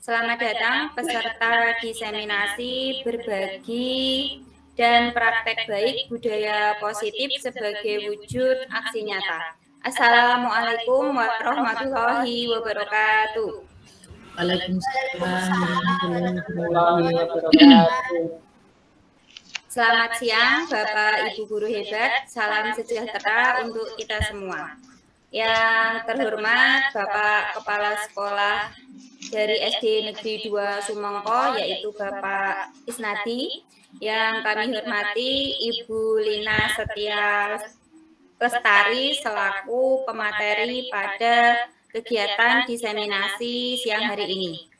Selamat datang peserta diseminasi berbagi dan praktek baik budaya positif sebagai wujud aksi nyata. Assalamualaikum warahmatullahi wabarakatuh. Waalaikumsalam warahmatullahi wabarakatuh. Selamat siang Bapak Ibu guru hebat, salam sejahtera untuk kita semua. Yang terhormat Bapak Kepala Sekolah dari SD Negeri 2 Sumengko, yaitu Bapak Isnadi. Yang kami hormati Ibu Lina Setia Lestari selaku pemateri pada kegiatan diseminasi siang hari ini.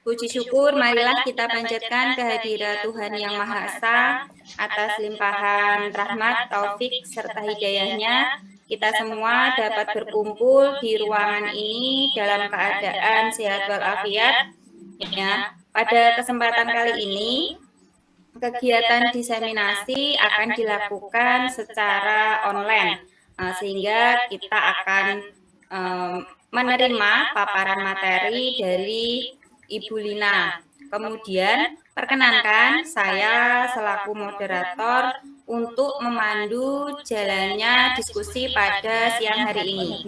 Puji syukur, marilah kita panjatkan kehadirat Tuhan Yang Maha Esa atas limpahan rahmat, taufik, serta hidayahnya. Kita semua dapat berkumpul di ruangan ini dalam keadaan sehat walafiat. Ya, pada kesempatan kali ini, kegiatan diseminasi akan dilakukan secara online, sehingga kita akan menerima paparan materi dari Ibu Lina. Kemudian, perkenankan saya selaku moderator untuk memandu jalannya diskusi pada siang hari ini.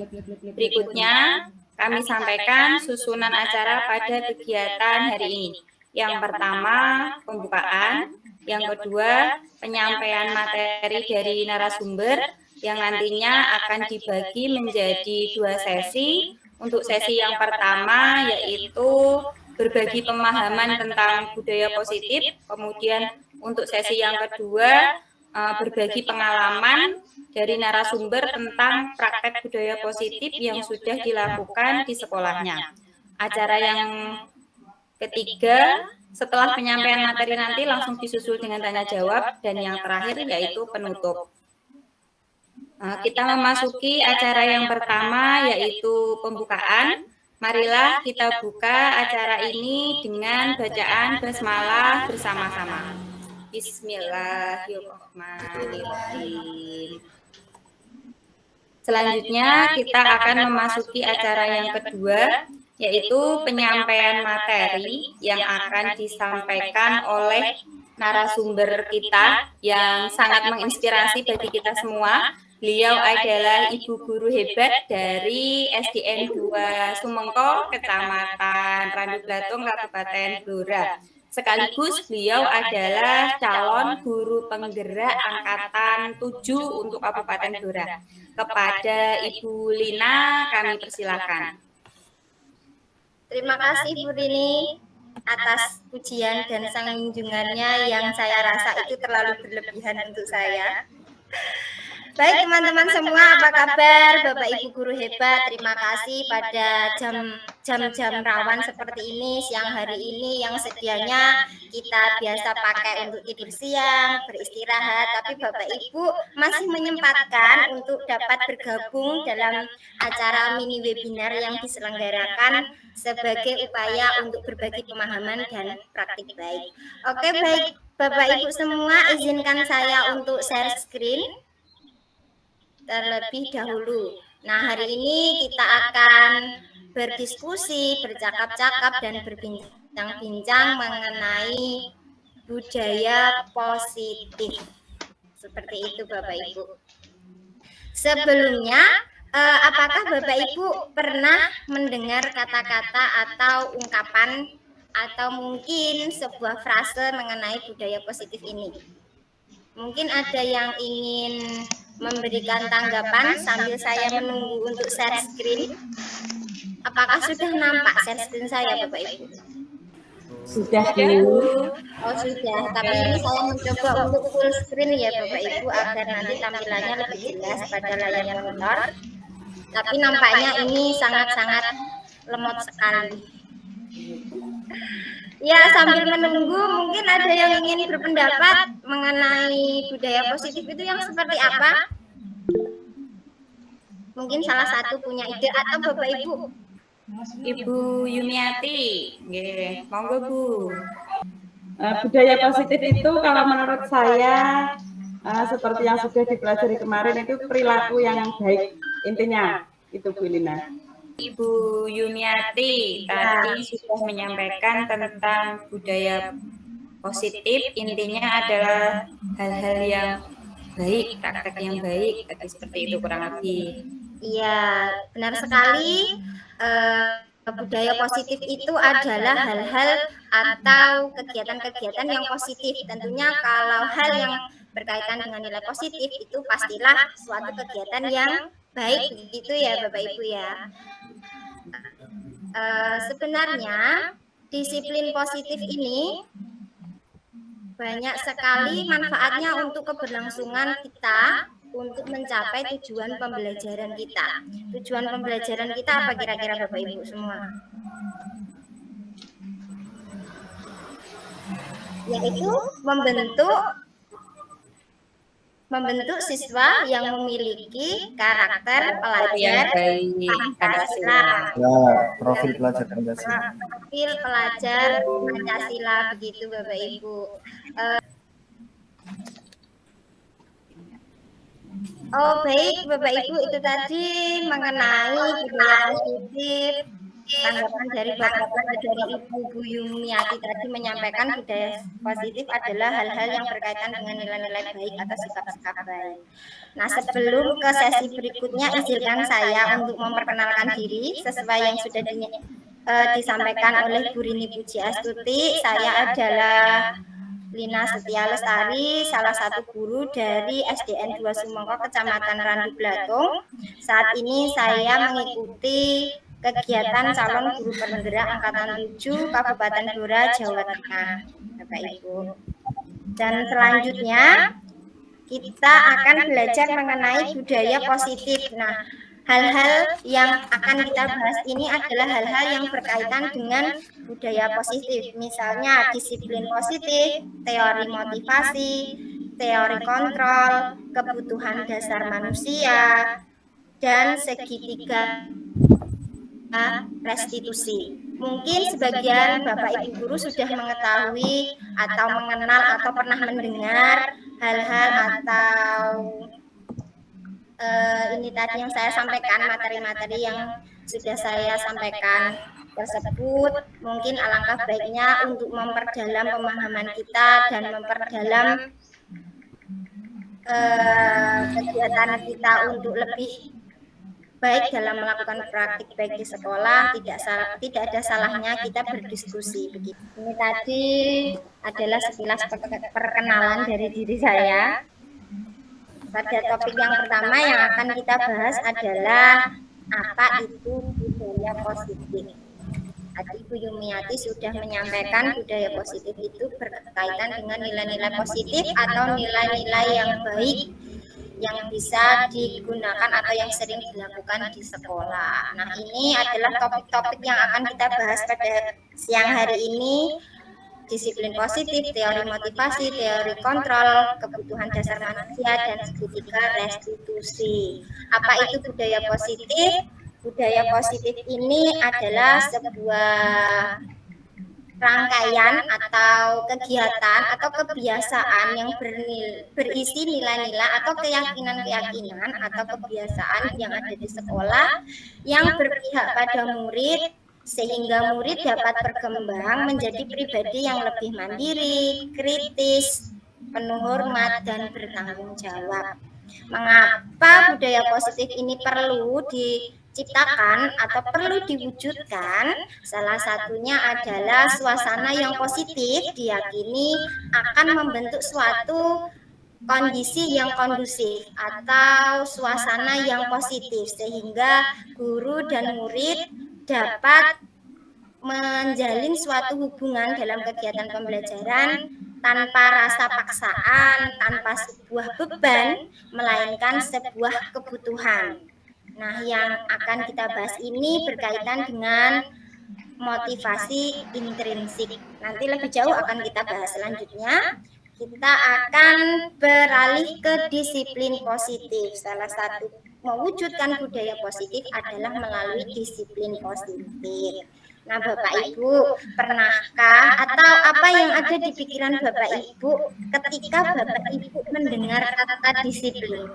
Berikutnya, kami sampaikan susunan acara pada kegiatan hari ini. Yang pertama, pembukaan. Yang kedua, penyampaian materi dari narasumber yang nantinya akan dibagi menjadi 2 sesi. Untuk sesi yang pertama yaitu berbagi pemahaman tentang budaya positif. Kemudian untuk sesi yang kedua berbagi pengalaman dari narasumber tentang praktek budaya positif yang sudah dilakukan di sekolahnya. Acara yang ketiga, setelah penyampaian materi nanti langsung disusul dengan tanya jawab, dan yang terakhir yaitu penutup. Kita memasuki acara yang pertama yaitu pembukaan. Marilah kita buka acara ini dengan bacaan basmalah bersama-sama. Bismillahirrahmanirrahim. Selanjutnya kita akan memasuki acara yang kedua, yaitu penyampaian materi yang akan disampaikan oleh narasumber kita yang sangat menginspirasi bagi kita semua. Beliau adalah Ibu Guru Hebat dari SDN 2 Sumengko, Kecamatan Randu Blatung, Kabupaten Blora. Sekaligus beliau adalah calon guru penggerak angkatan 7 untuk Kabupaten Blora. Kepada Ibu Lina kami persilakan. Terima kasih Bu Rini atas pujian dan sanjungannya yang saya rasa itu terlalu berlebihan untuk saya. Baik teman-teman semua, apa kabar Bapak Ibu guru hebat? Terima kasih pada jam-jam rawan seperti ini, siang hari ini yang sedianya kita biasa pakai untuk tidur siang, beristirahat, tapi Bapak Ibu masih menyempatkan untuk dapat bergabung dalam acara mini webinar yang diselenggarakan sebagai upaya untuk berbagi pemahaman dan praktik baik. Oke, baik Bapak Ibu semua, izinkan saya untuk share screen terlebih dahulu. Nah, hari ini kita akan berdiskusi, bercakap-cakap dan berbincang-bincang mengenai budaya positif. Seperti itu Bapak Ibu. Sebelumnya, apakah Bapak Ibu pernah mendengar kata-kata atau ungkapan atau mungkin sebuah frase mengenai budaya positif ini? Mungkin ada yang ingin memberikan tanggapan sambil saya menunggu untuk share screen. Apakah sudah nampak share screen saya Bapak Ibu? Sudah Bu. Oh sudah, tapi ini saya mencoba untuk full screen ya Bapak Ibu agar nanti tampilannya lebih jelas pada layar monitor. Tapi nampaknya ini sangat-sangat lemot sekali. Ya, sambil menunggu mungkin ada yang ingin berpendapat mengenai budaya positif itu yang seperti apa? Mungkin salah satu punya ide atau Bapak Ibu? Ibu Yumiati, monggo Bu. Budaya positif itu kalau menurut saya seperti yang sudah dipelajari kemarin itu perilaku yang baik intinya itu Bu Lina. Ibu Yumiati tadi sudah menyampaikan tentang budaya positif, intinya adalah hal-hal yang baik, praktek yang baik, tadi seperti itu kurang lebih. Iya, benar sekali. Budaya positif itu adalah hal-hal atau kegiatan-kegiatan yang positif. Tentunya kalau hal yang berkaitan dengan nilai positif itu pastilah suatu kegiatan yang baik, begitu ya Bapak Ibu ya. Sebenarnya disiplin positif ini banyak sekali manfaatnya untuk keberlangsungan kita untuk mencapai tujuan pembelajaran kita. Tujuan pembelajaran kita apa kira-kira Bapak Ibu semua? Yaitu membentuk siswa yang memiliki karakter pelajar Pancasila. Ya, profil pelajar Pancasila. Profil pelajar Pancasila begitu Bapak Ibu. Oh baik Bapak Ibu, itu tadi mengenai budaya positif. Tanggapan dari Bapak dari Ibu Bu Yumiati tadi menyampaikan budaya positif adalah hal-hal yang berkaitan dengan nilai-nilai baik atau sikap-sikap baik. Nah sebelum ke sesi berikutnya, izinkan saya untuk memperkenalkan diri sesuai yang sudah disampaikan oleh Bu Rini Puji Astuti. Saya adalah Lina Setia Lestari, salah satu guru dari SDN 2 Sumengko, Kecamatan Randu Blatung. Saat ini saya mengikuti kegiatan calon guru penggerak Angkatan 7 Kabupaten Blora, Jawa Tengah, Bapak Ibu. Dan selanjutnya kita akan belajar mengenai budaya positif. Nah, hal-hal yang akan kita bahas ini adalah hal-hal yang berkaitan dengan budaya positif. Misalnya disiplin positif, teori motivasi, teori kontrol, kebutuhan dasar manusia, dan segitiga restitusi. Mungkin sebagian Bapak Ibu guru sudah mengetahui atau mengenal atau pernah mendengar hal-hal atau ini tadi yang saya sampaikan, materi-materi yang sudah saya sampaikan tersebut. Mungkin alangkah baiknya untuk memperdalam pemahaman kita dan memperdalam kegiatan kita untuk lebih baik dalam melakukan praktik baik di sekolah. Tidak ada salahnya kita berdiskusi begitu. Ini tadi adalah sekilas perkenalan dari diri saya. Pada topik yang pertama yang akan kita bahas adalah apa itu budaya positif. Tadi Bu Yumiati sudah menyampaikan budaya positif itu berkaitan dengan nilai-nilai positif atau nilai-nilai yang baik yang bisa digunakan atau yang sering dilakukan di sekolah. Nah, ini adalah topik-topik yang akan kita bahas pada siang hari ini. Disiplin positif, teori motivasi, teori kontrol, kebutuhan dasar manusia, dan segitiga restitusi. Apa itu budaya positif? Budaya positif ini adalah sebuah rangkaian atau kegiatan atau kebiasaan yang berisi nilai-nilai atau keyakinan-keyakinan atau kebiasaan yang ada di sekolah yang berpihak pada murid, sehingga murid dapat berkembang menjadi pribadi yang lebih mandiri, kritis, penuh hormat, dan bertanggung jawab. Mengapa budaya positif ini perlu diciptakan atau perlu diwujudkan? Salah satunya adalah suasana yang positif diyakini akan membentuk suatu kondisi yang kondusif atau suasana yang positif, sehingga guru dan murid dapat menjalin suatu hubungan dalam kegiatan pembelajaran tanpa rasa paksaan, tanpa sebuah beban, melainkan sebuah kebutuhan. Nah, yang akan kita bahas ini berkaitan dengan motivasi intrinsik. Nanti lebih jauh akan kita bahas selanjutnya. Kita akan beralih ke disiplin positif. Salah satu mewujudkan budaya positif adalah melalui disiplin positif. Nah, Bapak Ibu, pernahkah atau apa yang ada di pikiran Bapak Ibu ketika Bapak Ibu mendengar kata disiplin?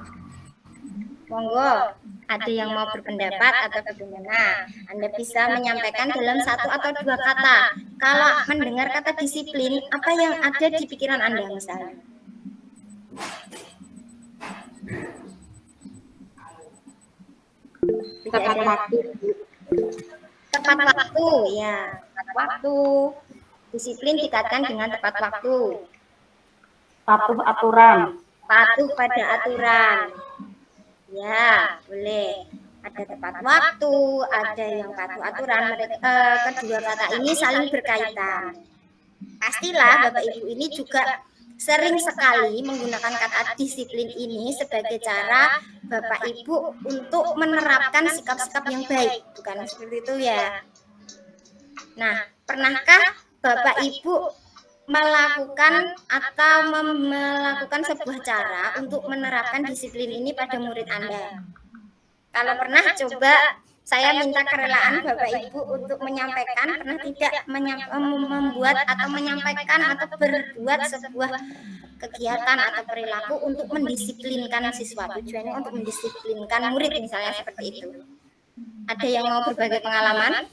Monggo, ada yang mau berpendapat atau bagaimana? Anda bisa menyampaikan dalam 1 atau 2 kata. Kalau mendengar kata disiplin, apa yang ada di pikiran Anda misalnya? Tepat waktu. Tepat waktu, ya. Tepat waktu. Disiplin dikaitkan dengan tepat waktu. Patuh aturan. Patuh pada aturan. Ya, boleh. Ada tepat waktu, ada yang patuh aturan. Kedua kata ini saling berkaitan. Pastilah Bapak Ibu ini juga sering sekali menggunakan kata disiplin ini sebagai cara Bapak Ibu untuk menerapkan sikap-sikap yang baik. Bukan seperti itu ya. Nah, pernahkah Bapak Ibu melakukan atau melakukan sebuah cara untuk menerapkan disiplin ini pada murid Anda? Kalau pernah, coba saya minta kerelaan Bapak Ibu untuk menyampaikan pernah tidak membuat atau menyampaikan atau berbuat sebuah kegiatan atau perilaku untuk mendisiplinkan siswa. Tujuannya untuk mendisiplinkan murid misalnya seperti itu. Ada yang mau berbagi pengalaman?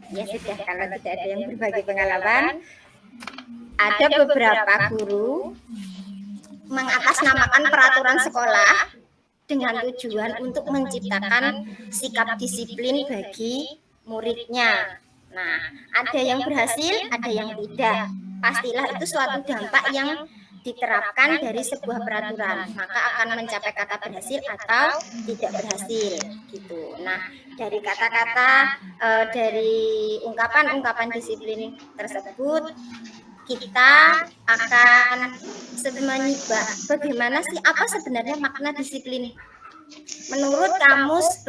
Ya sudah, kalau tidak ada yang berbagi pengalaman, ada beberapa guru mengatasnamakan peraturan sekolah dengan tujuan untuk menciptakan sikap disiplin bagi muridnya. Nah, ada yang berhasil, ada yang tidak. Pastilah itu suatu dampak yang diterapkan dari sebuah peraturan, maka akan mencapai kata berhasil atau tidak berhasil gitu. Nah, dari kata-kata dari ungkapan-ungkapan disiplin tersebut kita akan mencoba bagaimana sih apa sebenarnya makna disiplin. Menurut Kamus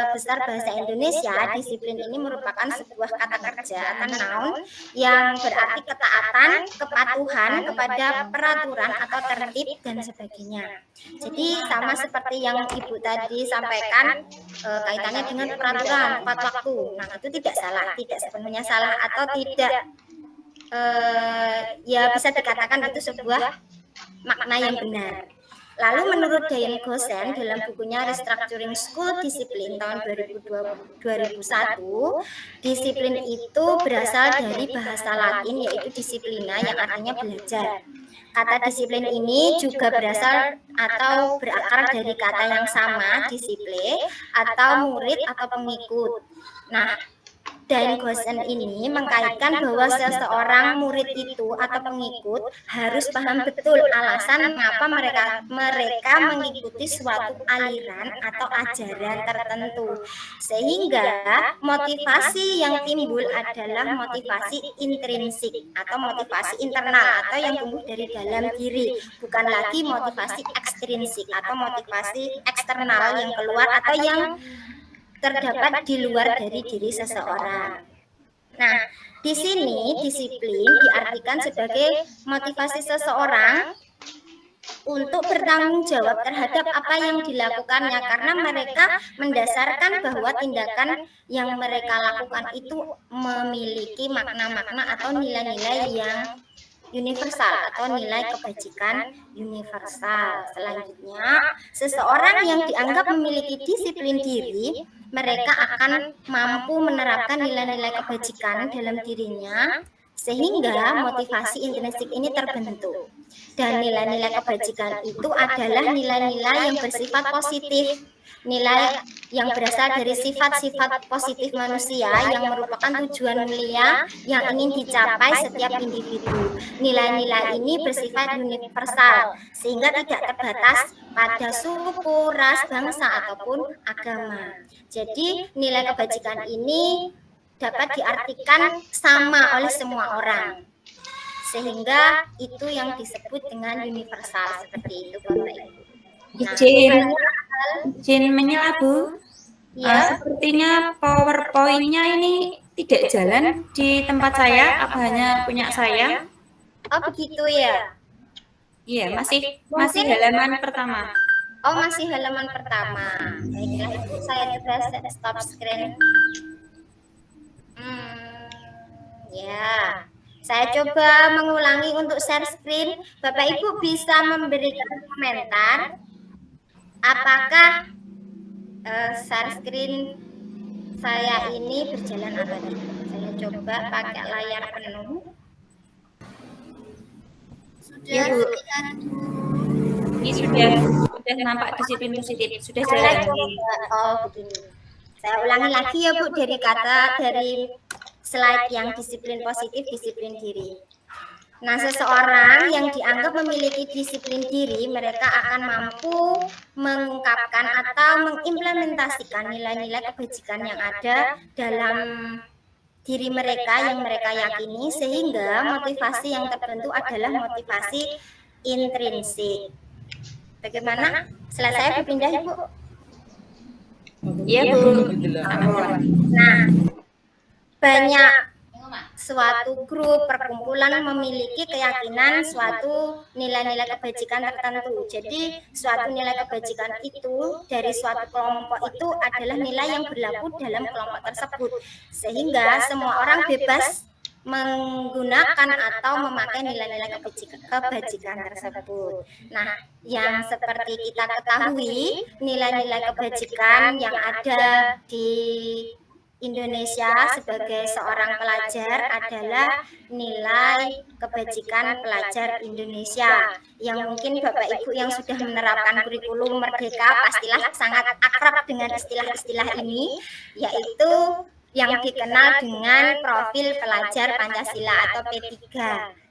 Besar Bahasa Indonesia, disiplin ini merupakan sebuah kata kerja atau noun yang berarti ketaatan, kepatuhan kepada peraturan atau tertib dan sebagainya. Jadi sama seperti yang Ibu tadi sampaikan kaitannya dengan peraturan tepat waktu. Nah, itu tidak salah, tidak sepenuhnya salah atau tidak ya bisa dikatakan itu sebuah makna yang benar. Lalu menurut Diane Gosen dalam bukunya Restructuring School Discipline tahun 2001, disiplin itu berasal dari bahasa Latin yaitu disiplina yang artinya belajar. Kata disiplin ini juga berasal atau berakar dari kata yang sama, disiple, atau murid atau pengikut. Nah, Dan Gosen ini mengkaitkan bahwa seseorang murid itu atau pengikut harus paham betul alasan mengapa mereka mengikuti suatu aliran atau ajaran tertentu. Sehingga motivasi yang timbul adalah motivasi intrinsik atau motivasi internal atau yang tumbuh dari dalam diri, bukan lagi motivasi ekstrinsik atau motivasi eksternal yang keluar atau yang terdapat di luar dari diri seseorang. Nah, di sini disiplin diartikan sebagai motivasi seseorang untuk bertanggung jawab terhadap apa yang dilakukannya karena mereka mendasarkan bahwa tindakan yang mereka lakukan itu memiliki makna-makna atau nilai-nilai yang universal atau nilai kebajikan universal. Selanjutnya, seseorang yang dianggap memiliki disiplin diri, mereka akan mampu menerapkan nilai-nilai kebajikan dalam dirinya sehingga motivasi intrinsik ini terbentuk. Dan nilai-nilai kebajikan itu adalah nilai-nilai yang bersifat positif, nilai yang berasal dari sifat-sifat positif manusia yang merupakan tujuan mulia yang ingin dicapai setiap individu. Nilai-nilai ini bersifat universal sehingga tidak terbatas pada suku, ras, bangsa ataupun agama. Jadi nilai kebajikan ini dapat diartikan sama oleh semua orang. Sehingga itu yang disebut dengan universal seperti itu Bapak Ibu. Izin menyela Bu. Ya. Sepertinya PowerPoint-nya ini tidak jalan di tempat saya, apa hanya punya saya? Oh begitu ya. Iya, masih halaman pertama. Oh masih halaman pertama. Baiklah Ibu, saya coba stop screen. Ya. Saya coba mengulangi untuk share screen. Bapak Ibu bisa memberikan komentar apakah share screen saya ini berjalan atau tidak. Saya coba pakai layar penuh. Ya Bu, ini sudah nampak disiplin positif, sudah jalan. Oh begini. Saya ulangi lagi ya Bu dari slide yang disiplin positif, disiplin diri. Nah, seseorang yang dianggap memiliki disiplin diri, mereka akan mampu mengungkapkan atau mengimplementasikan nilai-nilai kebajikan yang ada dalam diri mereka yang mereka yakini, sehingga motivasi yang terbentuk adalah motivasi intrinsik. Bagaimana? Selesai berpindah Ibu? Iya Bu. Nah, banyak suatu grup perkumpulan memiliki keyakinan suatu nilai-nilai kebajikan tertentu. Jadi suatu nilai kebajikan itu dari suatu kelompok itu adalah nilai yang berlaku dalam kelompok tersebut. Sehingga semua orang bebas menggunakan atau memakai nilai-nilai kebajikan tersebut. Nah, yang seperti kita ketahui, nilai-nilai kebajikan yang ada di Indonesia sebagai seorang pelajar adalah nilai kebajikan pelajar Indonesia, yang mungkin Bapak Ibu yang sudah menerapkan kurikulum Merdeka pastilah sangat akrab dengan istilah-istilah ini, yaitu yang dikenal dengan profil pelajar Pancasila atau P3.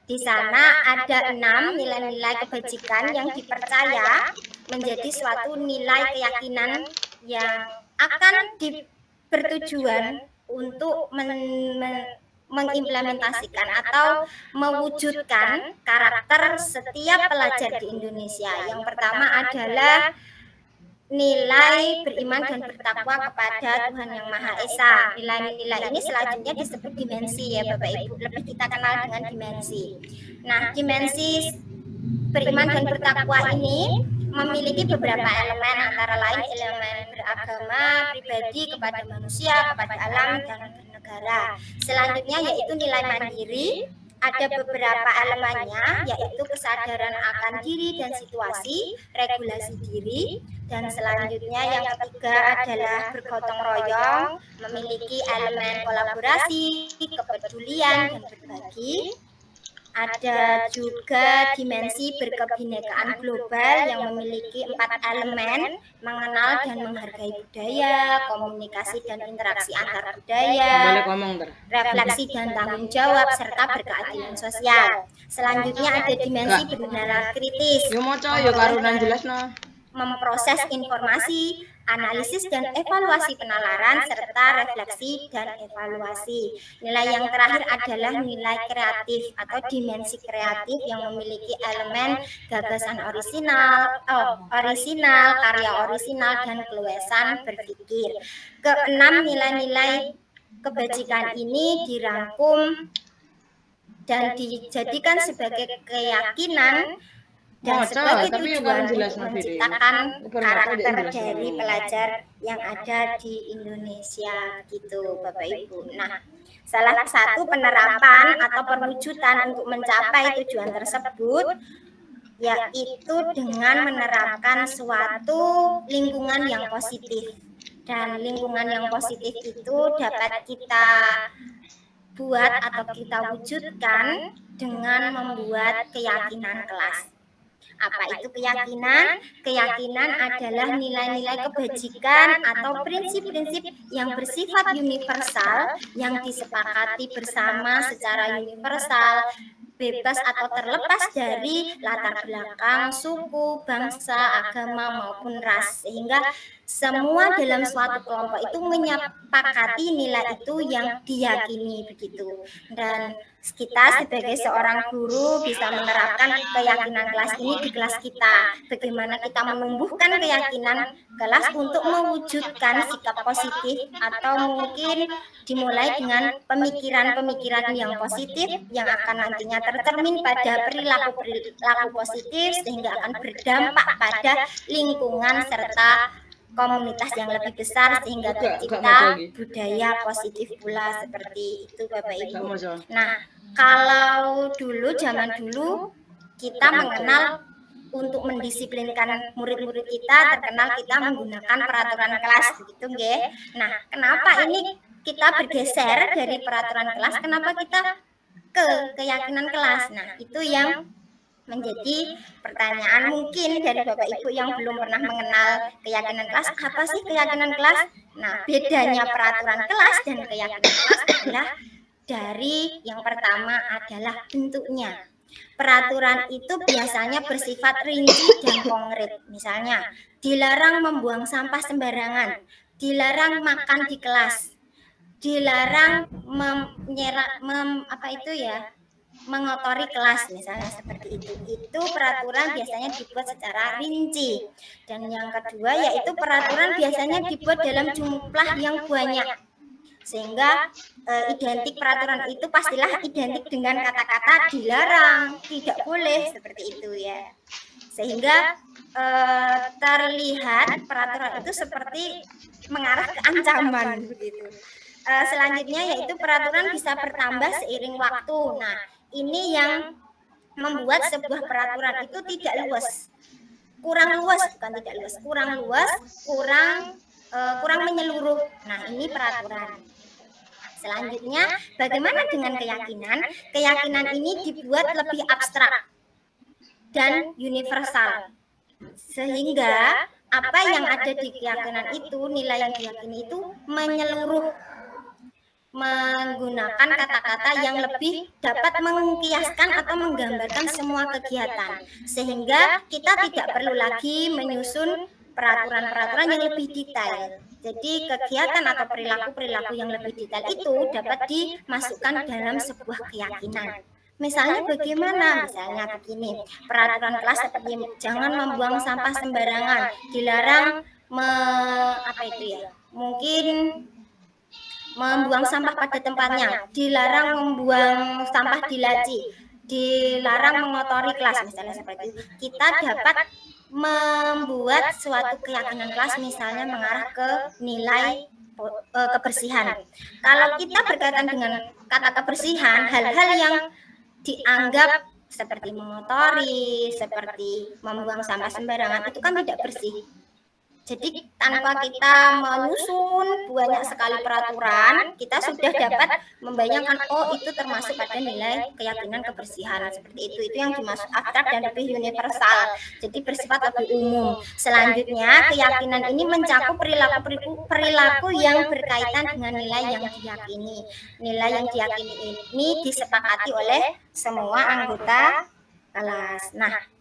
Di sana ada 6 nilai-nilai kebajikan yang dipercaya menjadi suatu nilai keyakinan yang akan bertujuan untuk mengimplementasikan atau mewujudkan karakter setiap pelajar di Indonesia. Yang pertama adalah nilai beriman dan bertakwa kepada Tuhan Yang Maha Esa. Nilai-nilai ini selanjutnya disebut dimensi ya Bapak Ibu, lebih kita kenal dengan dimensi. Nah, dimensi beriman dan bertakwa ini memiliki beberapa elemen, antara lain elemen beragama, pribadi, kepada manusia, kepada alam, dan bernegara. Selanjutnya yaitu nilai mandiri. Ada beberapa elemennya, yaitu kesadaran akan diri dan situasi, regulasi diri, dan selanjutnya yang ketiga adalah bergotong royong, memiliki elemen kolaborasi, kepedulian, dan berbagi. Ada juga dimensi berkebinekaan global yang memiliki 4 elemen, mengenal dan menghargai budaya, komunikasi dan interaksi antar budaya, refleksi dan tanggung jawab, serta berkeadilan sosial. Selanjutnya ada dimensi bernalar kritis, memproses informasi, analisis dan evaluasi penalaran, serta refleksi dan evaluasi. Nilai yang terakhir adalah nilai kreatif atau dimensi kreatif yang memiliki elemen gagasan orisinal, karya orisinal, dan keluasan berpikir. Keenam nilai-nilai kebajikan ini dirangkum dan dijadikan sebagai keyakinan dan sebagai tujuan untuk menciptakan karakter dari pelajar yang ada di Indonesia gitu Bapak Ibu. Nah, salah satu penerapan atau perwujudan untuk mencapai tujuan tersebut yaitu dengan menerapkan suatu lingkungan yang positif. Dan lingkungan yang positif itu dapat kita buat atau kita wujudkan dengan membuat keyakinan kelas. Apa itu keyakinan? Keyakinan adalah nilai-nilai kebajikan atau prinsip-prinsip yang bersifat universal yang disepakati bersama secara universal, bebas atau terlepas dari latar belakang, suku, bangsa, agama maupun ras, sehingga semua dalam suatu kelompok itu menyepakati nilai itu yang diyakini begitu. Dan kita sebagai seorang guru bisa menerapkan keyakinan kelas ini di kelas kita. Bagaimana kita menumbuhkan keyakinan kelas untuk mewujudkan sikap positif, atau mungkin dimulai dengan pemikiran-pemikiran yang positif yang akan nantinya tercermin pada perilaku positif sehingga akan berdampak pada lingkungan serta komunitas yang lebih besar sehingga tercipta budaya positif pula seperti itu Bapak Ibu. Nah, kalau zaman dulu kita mengenal untuk mendisiplinkan murid-murid kita, terkenal kita menggunakan peraturan kelas begitu nggih. Nah, kenapa ini kita bergeser dari peraturan kelas, kenapa kita ke keyakinan kelas? Nah, itu yang menjadi pertanyaan mungkin dari Bapak Ibu yang belum pernah mengenal keyakinan kelas. Apa sih keyakinan kelas? Nah, bedanya peraturan kelas dan keyakinan kelas adalah dari yang pertama adalah bentuknya. Peraturan itu biasanya bersifat rinci dan konkret. Misalnya, dilarang membuang sampah sembarangan, dilarang makan di kelas, dilarang mengotori kelas, misalnya seperti itu. Itu peraturan biasanya dibuat secara rinci. Dan yang kedua yaitu peraturan biasanya dibuat dalam jumlah yang banyak, sehingga identik peraturan itu pastilah identik dengan kata-kata dilarang, tidak boleh, seperti itu ya. Sehingga terlihat peraturan itu seperti mengarah ke ancaman begitu. Selanjutnya yaitu peraturan bisa bertambah seiring waktu. Nah, ini yang membuat sebuah peraturan itu tidak luas, kurang luas, kurang menyeluruh. Nah, ini peraturan. Selanjutnya, bagaimana dengan keyakinan? Keyakinan ini dibuat lebih abstrak dan universal, sehingga apa yang ada di keyakinan itu, nilai yang diyakini itu menyeluruh, menggunakan kata-kata yang lebih dapat mengkiaskan atau menggambarkan semua kegiatan, sehingga kita tidak perlu lagi menyusun peraturan-peraturan yang lebih detail. Jadi kegiatan atau perilaku-perilaku yang lebih detail itu dapat dimasukkan dalam sebuah keyakinan. Misalnya bagaimana? Misalnya begini, peraturan kelas seperti jangan membuang sampah sembarangan, dilarang mungkin membuang sampah pada tempatnya, dilarang membuang sampah di laci, dilarang mengotori kelas, misalnya seperti itu. Kita dapat membuat suatu keyakinan kelas misalnya mengarah ke nilai kebersihan. Kalau kita berkaitan dengan kata kebersihan, hal-hal yang dianggap seperti mengotori, seperti membuang sampah sembarangan, itu kan tidak bersih. Jadi tanpa kita menyusun banyak sekali peraturan, kita sudah dapat membayangkan, oh itu termasuk pada nilai keyakinan kebersihan, seperti itu. Itu yang dimaksud abstrak dan lebih universal, jadi bersifat lebih umum. Selanjutnya, keyakinan ini mencakup perilaku yang berkaitan dengan nilai yang diyakini. Nilai yang diyakini ini disepakati oleh semua anggota kelas. Nah,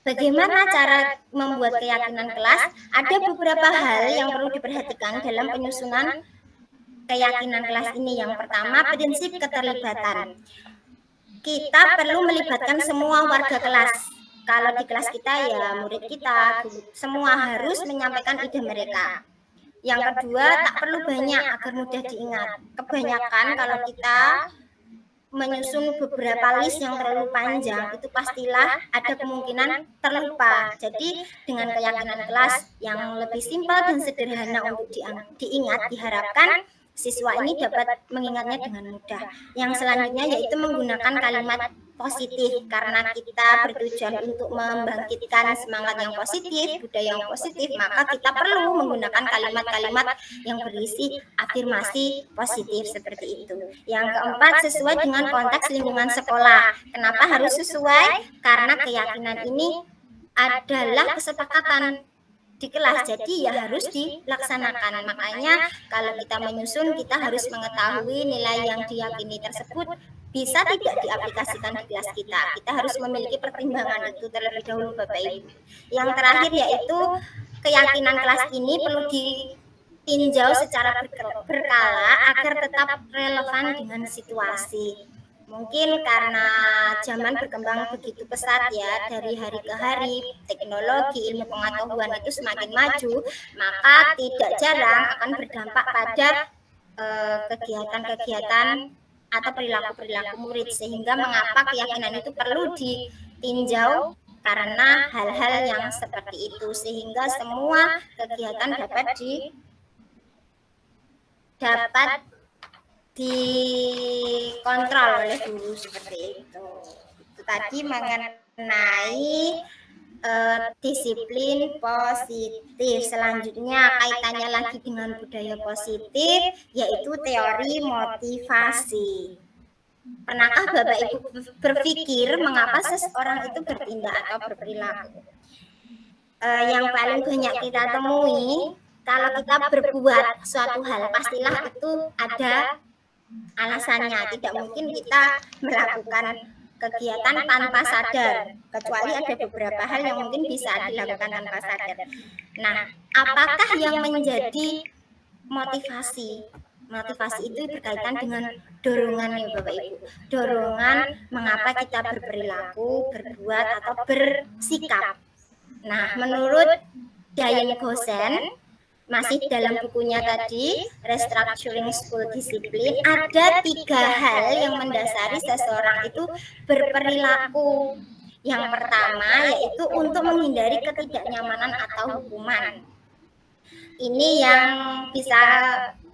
bagaimana cara membuat keyakinan kelas? Ada beberapa hal yang perlu diperhatikan dalam penyusunan keyakinan kelas ini. Yang pertama, prinsip keterlibatan. Kita perlu melibatkan semua warga kelas. Kalau di kelas kita ya murid kita, semua harus menyampaikan ide mereka. Yang kedua, tak perlu banyak agar mudah diingat. Kebanyakan kalau kita menyusun beberapa list yang terlalu panjang, itu pastilah ada kemungkinan terlupa. Jadi dengan keyakinan kelas yang lebih simpel dan sederhana untuk diingat, diharapkan siswa ini dapat mengingatnya dengan mudah. Yang selanjutnya yaitu menggunakan kalimat positif, karena kita bertujuan untuk membangkitkan semangat yang positif, budaya yang positif, maka kita perlu menggunakan kalimat-kalimat yang berisi afirmasi positif seperti itu. Yang keempat, sesuai dengan konteks lingkungan sekolah. Kenapa harus sesuai? Karena keyakinan ini adalah kesepakatan di kelas, jadi ya harus dilaksanakan. Makanya kalau kita menyusun, kita harus mengetahui nilai yang diyakini tersebut bisa tidak diaplikasikan di kelas kita. Kita harus memiliki pertimbangan itu terlebih dahulu Bapak Ibu. Yang terakhir yaitu keyakinan kelas ini perlu ditinjau secara berkala agar tetap relevan dengan situasi. Mungkin karena zaman berkembang begitu pesat ya, dari hari ke hari teknologi, ilmu pengetahuan itu semakin maju, maka tidak jarang akan berdampak pada kegiatan-kegiatan atau perilaku-perilaku murid, sehingga mengapa keyakinan itu perlu ditinjau karena hal-hal yang seperti itu, sehingga semua kegiatan dapat dikontrol oleh guru seperti itu. Itu tadi mengenai disiplin positif. Selanjutnya kaitannya lagi dengan budaya positif, yaitu teori motivasi. Pernahkah Bapak Ibu berpikir mengapa seseorang itu bertindak atau berperilaku? Yang paling banyak kita temui, kalau kita berbuat suatu hal, pastilah itu ada alasannya. Tidak mungkin kita melakukan kegiatan tanpa sadar, kecuali ada beberapa hal yang mungkin bisa dilakukan tanpa sadar. Nah, apakah yang menjadi motivasi? Motivasi itu berkaitan dengan dorongan ya Bapak Ibu. Dorongan mengapa kita berperilaku, berbuat, atau bersikap. Nah, menurut Diane Gosen, masih dalam bukunya tadi, Restructuring School Discipline, ada 3 hal yang mendasari seseorang itu berperilaku. Yang pertama yaitu untuk menghindari ketidaknyamanan atau hukuman. Ini yang bisa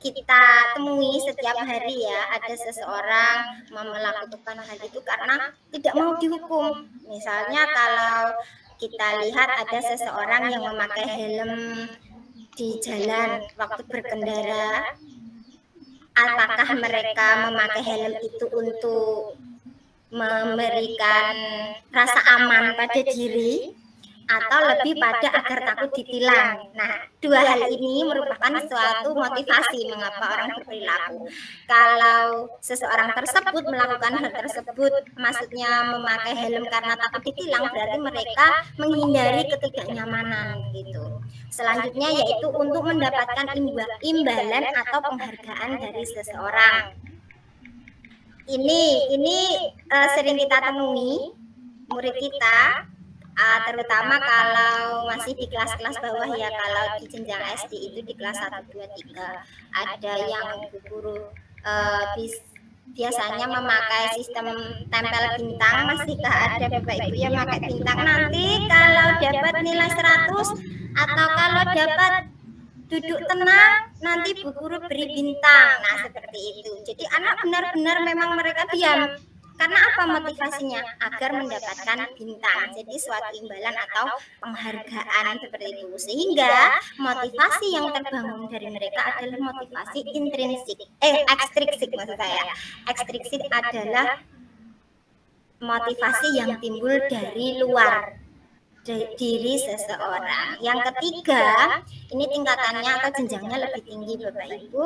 kita temui setiap hari ya, ada seseorang melakukan hal itu karena tidak mau dihukum. Misalnya kalau kita lihat ada seseorang yang memakai helm di jalan waktu berkendara, apakah mereka memakai helm itu untuk memberikan rasa aman pada diri atau lebih pada agar takut ditilang? Nah, 2 hal ini merupakan suatu motivasi mengapa orang berperilaku. Kalau seseorang tersebut melakukan hal tersebut, maksudnya memakai helm karena takut ditilang, berarti mereka menghindari ketidaknyamanan gitu. Selanjutnya yaitu untuk mendapatkan imbalan atau penghargaan dari seseorang. Ini sering kita temui murid kita, terutama kalau masih di kelas-kelas bawah ya. Kalau di jenjang SD itu di kelas 1, 2, 3 ada yang guru biasanya memakai sistem tempel bintang. Masihkah ada Bapak Ibu yang pakai bintang? Nanti kalau dapat nilai 100 atau kalau dapat duduk tenang, nanti Bu Guru beri bintang. Nah, seperti itu. Jadi anak benar-benar memang mereka diam. Karena apa motivasinya? Agar mendapatkan bintang. Jadi suatu imbalan atau penghargaan seperti itu. Sehingga motivasi yang terbangun dari mereka adalah motivasi intrinsik. Ekstrinsik maksud saya. Ekstrinsik adalah motivasi yang timbul dari luar diri seseorang. Yang ketiga, ini tingkatannya atau jenjangnya lebih tinggi Bapak Ibu,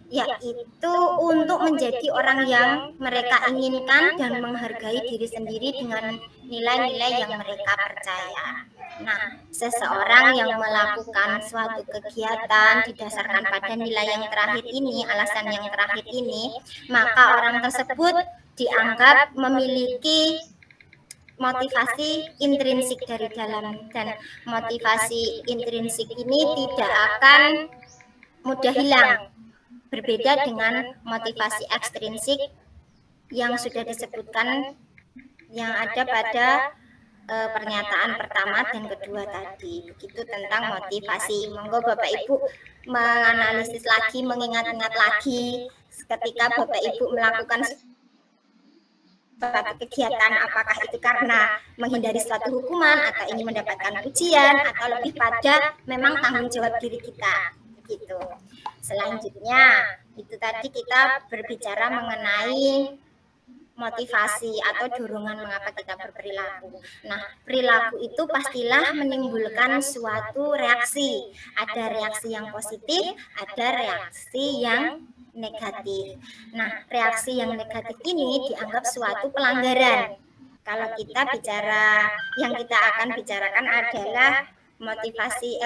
yaitu untuk menjadi orang yang mereka inginkan dan menghargai diri sendiri dengan nilai-nilai yang mereka percaya. Nah, seseorang yang melakukan suatu kegiatan didasarkan pada nilai yang terakhir ini, alasan yang terakhir ini, maka orang tersebut dianggap memiliki motivasi intrinsik dari dalam, dan motivasi intrinsik ini tidak akan mudah hilang. Berbeda dengan motivasi ekstrinsik yang sudah disebutkan yang ada pada pernyataan pertama dan kedua tadi. Begitu tentang motivasi. Monggo Bapak Ibu menganalisis lagi, mengingat-ingat lagi ketika Bapak Ibu melakukan suatu kegiatan, apakah itu karena menghindari suatu hukuman atau ingin mendapatkan pujian atau lebih pada memang tanggung jawab diri kita gitu. Selanjutnya itu tadi kita berbicara mengenai motivasi atau dorongan mengapa kita berperilaku. Nah, perilaku itu pastilah menimbulkan suatu reaksi. Ada reaksi yang positif, ada reaksi yang negatif. Nah, reaksi yang negatif ini dianggap suatu pelanggaran. Kalau kita bicara, yang kita akan bicarakan adalah motivasi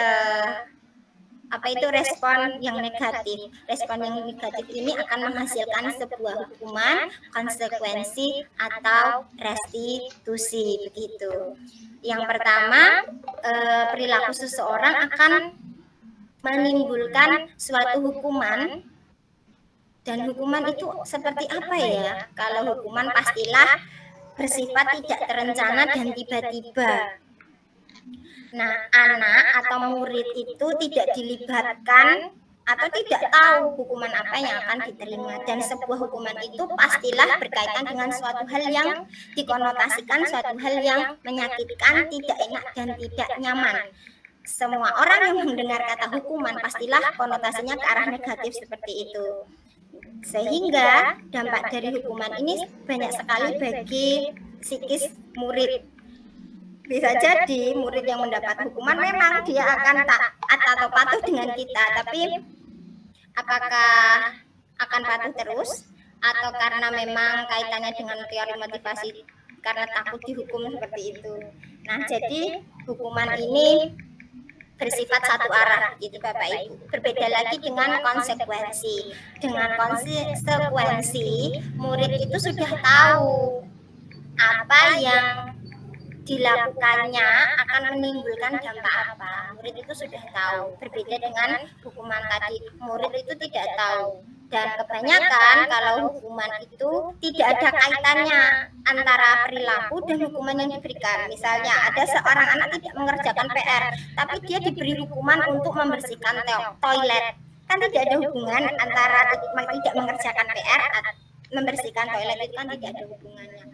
respon yang negatif. Respon yang negatif ini akan menghasilkan sebuah hukuman, konsekuensi atau restitusi begitu. Yang pertama, perilaku seseorang akan menimbulkan suatu hukuman. Dan hukuman itu seperti apa ya? Kalau hukuman pastilah bersifat tidak terencana dan tiba-tiba. Nah, anak atau murid itu tidak dilibatkan atau tidak tahu hukuman apa yang akan diterima, dan sebuah hukuman itu pastilah berkaitan dengan suatu hal yang dikonotasikan, suatu hal yang menyakitkan, tidak enak dan tidak nyaman. Semua orang yang mendengar kata hukuman pastilah konotasinya ke arah negatif seperti itu. Sehingga dampak dari hukuman ini banyak sekali bagi psikis murid. Bisa jadi murid yang mendapat hukuman memang dia akan taat atau patuh dengan kita, tapi apakah akan patuh terus atau karena memang kaitannya dengan teori motivasi karena takut dihukum seperti itu. Nah, jadi hukuman ini bersifat satu arah gitu Bapak Ibu. Berbeda lagi dengan konsekuensi. Dengan konsekuensi, murid itu sudah tahu apa yang dilakukannya akan menimbulkan dampak apa. Murid itu sudah tahu. Berbeda dengan hukuman tadi, murid itu tidak tahu. Dan kebanyakan kalau hukuman itu tidak ada kaitannya antara perilaku dan hukuman yang diberikan. Misalnya ada seorang anak tidak mengerjakan PR, tapi dia diberi hukuman untuk membersihkan toilet. Kan tidak ada hubungan antara tidak mengerjakan PR atau membersihkan toilet, itu kan tidak ada hubungannya.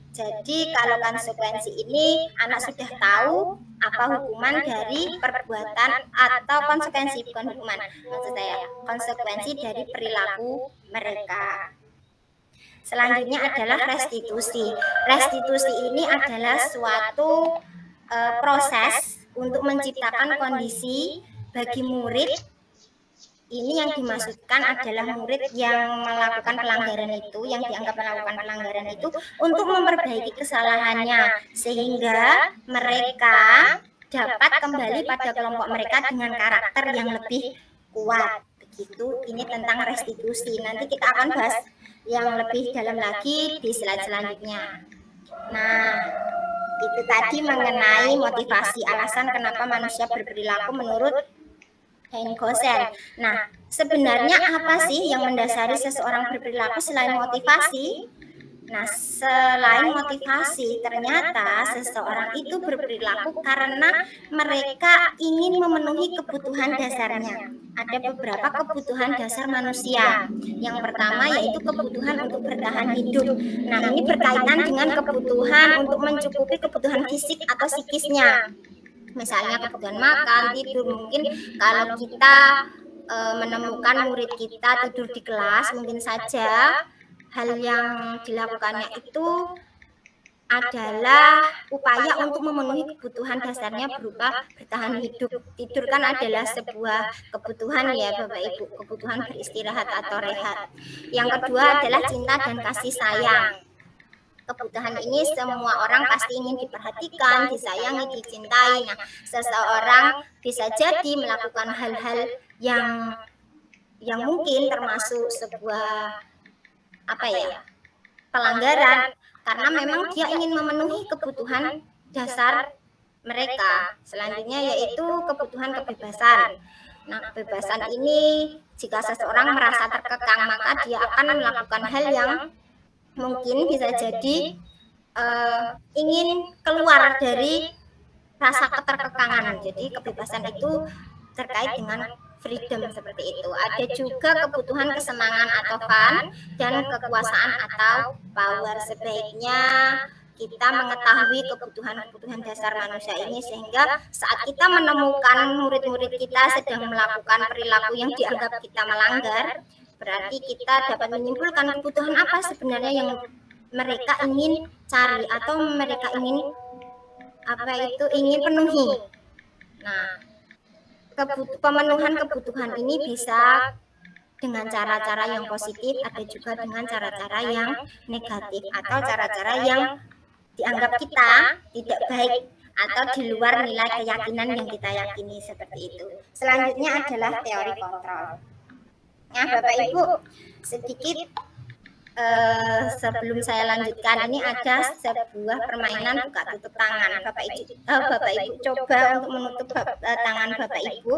Jadi kalau konsekuensi ini anak sudah tahu apa hukuman dari perbuatan atau konsekuensi, bukan hukuman, maksud saya konsekuensi dari perilaku mereka. Selanjutnya adalah restitusi. Restitusi ini adalah suatu proses untuk menciptakan kondisi bagi murid. Ini yang dimaksudkan adalah murid yang melakukan pelanggaran itu, yang dianggap melakukan pelanggaran itu, untuk memperbaiki kesalahannya sehingga mereka dapat kembali pada kelompok mereka dengan karakter yang lebih kuat. Begitu, ini tentang restitusi. Nanti kita akan bahas yang lebih dalam lagi di slide selanjutnya. Nah, itu tadi mengenai motivasi, alasan kenapa manusia berperilaku menurut Hein Gosen. Nah, sebenarnya apa sih yang mendasari seseorang berperilaku selain motivasi? Nah, selain motivasi, ternyata seseorang itu berperilaku karena mereka ingin memenuhi kebutuhan dasarnya. Ada beberapa kebutuhan dasar manusia. Yang pertama yaitu kebutuhan untuk bertahan hidup. Nah, ini berkaitan dengan kebutuhan untuk mencukupi kebutuhan fisik atau psikisnya. Misalnya kebutuhan makan, tidur. Mungkin kalau kita menemukan murid kita tidur di kelas, mungkin saja hal yang dilakukannya itu adalah upaya untuk memenuhi kebutuhan dasarnya berupa bertahan hidup. Tidur kan adalah sebuah kebutuhan ya Bapak Ibu, kebutuhan beristirahat atau rehat. Yang kedua adalah cinta dan kasih sayang. Kebutuhan ini semua orang pasti ingin diperhatikan, disayangi, dicintai. Nah, seseorang bisa jadi melakukan hal-hal yang mungkin termasuk sebuah pelanggaran karena memang dia ingin memenuhi kebutuhan dasar mereka. Selanjutnya yaitu kebutuhan kebebasan. Nah, kebebasan ini jika seseorang merasa terkekang, maka dia akan melakukan hal yang mungkin bisa jadi ingin keluar dari rasa keterkekangan. Jadi kebebasan itu terkait dengan freedom seperti itu. Ada juga kebutuhan kesenangan atau fun dan kekuasaan atau power. Sebaiknya kita mengetahui kebutuhan-kebutuhan dasar manusia ini sehingga saat kita menemukan murid-murid kita sedang melakukan perilaku yang dianggap kita melanggar, berarti kita dapat menyimpulkan kebutuhan apa sebenarnya yang mereka ingin cari atau mereka ingin penuhi. Nah, pemenuhan kebutuhan ini bisa dengan cara-cara yang positif, ada juga dengan cara-cara yang negatif atau cara-cara yang dianggap kita tidak baik atau di luar nilai keyakinan yang kita yakini seperti itu. Selanjutnya adalah teori kontrol. Nah, Bapak Ibu, sedikit sebelum saya lanjutkan, ini ada sebuah permainan buka tutup tangan. Bapak Ibu coba untuk menutup tangan Bapak Ibu.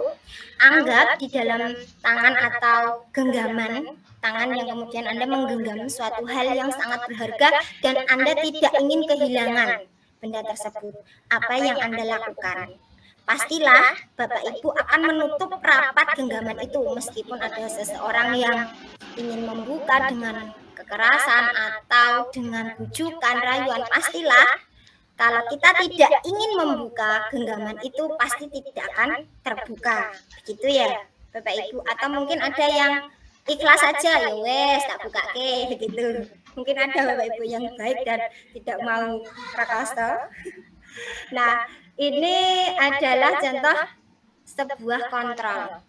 Anggap di dalam tangan atau genggaman tangan yang kemudian Anda menggenggam suatu hal yang sangat berharga dan Anda tidak ingin kehilangan benda tersebut. Apa yang Anda lakukan? pastilah Bapak Ibu akan menutup rapat genggaman itu meskipun ada seseorang yang ingin membuka dengan kekerasan atau dengan bujukan, rayuan. Pastilah kalau kita tidak ingin membuka genggaman itu pasti tidak akan terbuka. Begitu ya Bapak Ibu. Atau mungkin ada yang ikhlas saja, ya wes tak buka ke begitu. Mungkin ada Bapak Ibu yang baik dan tidak mau prakasta. Nah, ini adalah contoh sebuah kontrol.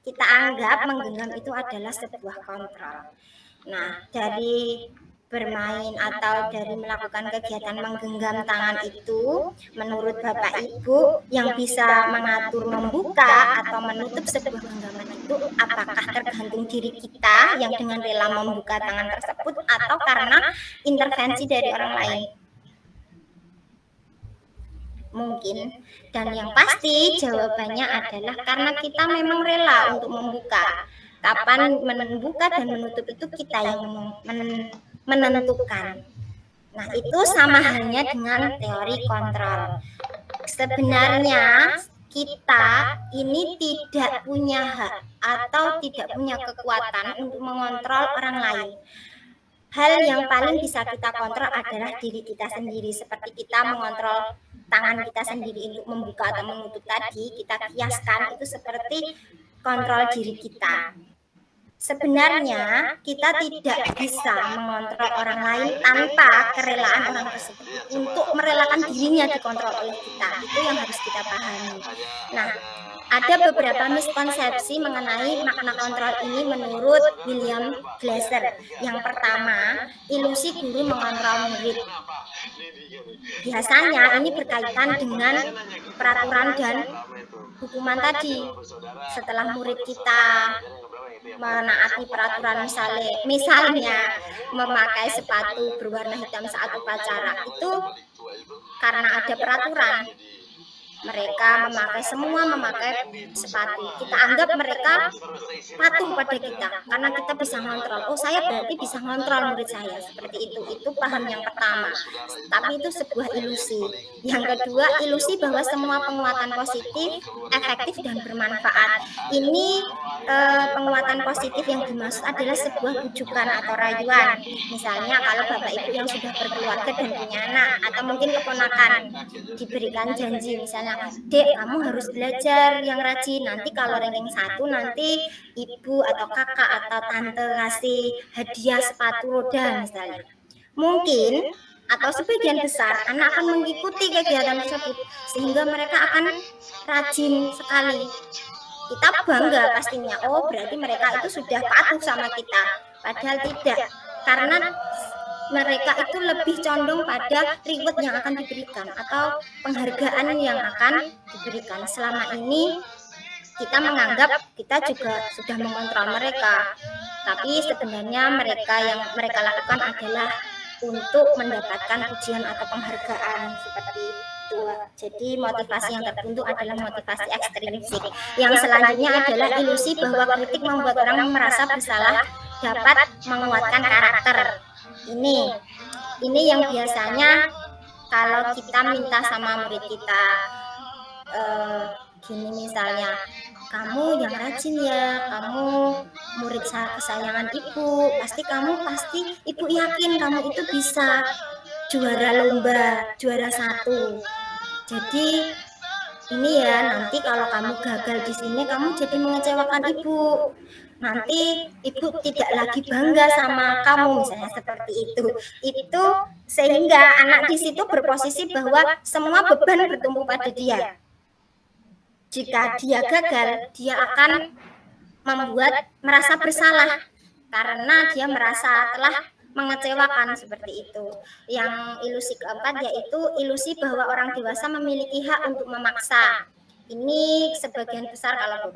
Kita anggap menggenggam itu adalah sebuah kontrol. Nah, dari bermain atau dari melakukan kegiatan menggenggam tangan itu, menurut Bapak Ibu yang bisa mengatur membuka atau menutup sebuah genggaman itu apakah tergantung diri kita yang dengan rela membuka tangan tersebut atau karena intervensi dari orang lain? Mungkin, dan yang pasti jawabannya adalah karena kita memang rela untuk membuka. Kapan membuka dan menutup itu kita yang menentukan. Nah, itu sama halnya dengan teori kontrol. Sebenarnya kita ini tidak punya hak atau tidak punya kekuatan untuk mengontrol orang lain. Hal yang paling bisa kita kontrol adalah diri kita sendiri, seperti kita mengontrol tangan kita sendiri untuk membuka atau menutup tadi, kita kiaskan itu seperti kontrol diri kita. Sebenarnya kita tidak bisa mengontrol orang lain tanpa kerelaan orang tersebut untuk merelakan dirinya dikontrol oleh kita. Itu yang harus kita pahami. Nah, ada beberapa miskonsepsi mengenai makna kontrol ini menurut William Glasser. Yang pertama, ilusi guru mengontrol murid. Biasanya ini berkaitan dengan peraturan dan hukuman tadi. Setelah murid kita menaati peraturan, misalnya memakai sepatu berwarna hitam saat upacara, itu karena ada peraturan. Mereka memakai sepatu. Kita anggap mereka patuh pada kita karena kita bisa ngontrol. Oh, saya berarti bisa ngontrol murid saya. Seperti itu. Itu paham yang pertama. Tapi itu sebuah ilusi. Yang kedua, ilusi bahwa semua penguatan positif efektif dan bermanfaat. Ini penguatan positif yang dimaksud adalah sebuah bujukan atau rayuan. Misalnya kalau Bapak Ibu yang sudah berkeluarga dan punya anak atau mungkin keponakan diberikan janji, misalnya, Dek, kamu harus belajar yang rajin. Nanti kalau ranking 1 nanti ibu atau kakak atau tante kasih hadiah sepatu roda misalnya. Mungkin atau sebagian besar anak akan mengikuti kegiatan tersebut sehingga mereka akan rajin sekali. Kita bangga pastinya. Oh, berarti mereka itu sudah patuh sama kita. Padahal tidak. Karena mereka itu lebih condong pada reward yang akan diberikan atau penghargaan yang akan diberikan. Selama ini kita menganggap kita juga sudah mengontrol mereka, tapi sebenarnya yang mereka lakukan adalah untuk mendapatkan pujian atau penghargaan seperti itu. Jadi motivasi yang tertentu adalah motivasi ekstrinsik. Yang selanjutnya adalah ilusi bahwa kritik membuat orang merasa bersalah dapat menguatkan karakter. Ini yang biasanya kalau kita minta sama murid kita, gini misalnya, kamu yang rajin ya, kamu murid kesayangan ibu, pasti ibu yakin kamu itu bisa juara lomba, juara 1. Jadi ini ya, nanti kalau kamu gagal di sini kamu jadi mengecewakan ibu. Nanti ibu tidak lagi bangga sama kamu, misalnya seperti itu. Itu sehingga anak di situ berposisi bahwa semua beban bertumpu pada dia. Jika dia gagal, dia akan merasa bersalah karena dia merasa telah mengecewakan seperti itu. Yang ilusi keempat yaitu ilusi bahwa orang dewasa memiliki hak untuk memaksa. Ini sebagian besar kalau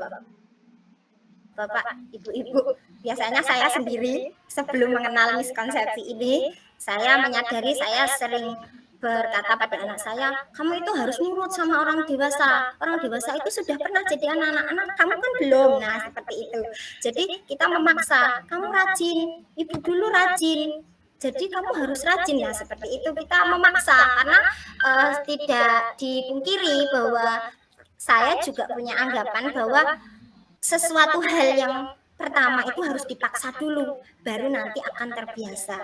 Bapak, Ibu-ibu, biasanya saya sendiri sebelum mengenal miskonsepsi ini, saya menyadari saya sering berkata pada anak saya, kamu itu harus nurut sama orang dewasa. Orang dewasa itu sudah pernah jadi anak-anak, kamu kan belum. Nah, seperti itu. Jadi kita memaksa, kamu rajin, ibu dulu rajin. Jadi kamu harus rajin ya, seperti itu kita memaksa karena tidak dipungkiri bahwa saya juga punya anggapan bahwa sesuatu hal yang pertama itu harus dipaksa dulu, baru nanti akan terbiasa.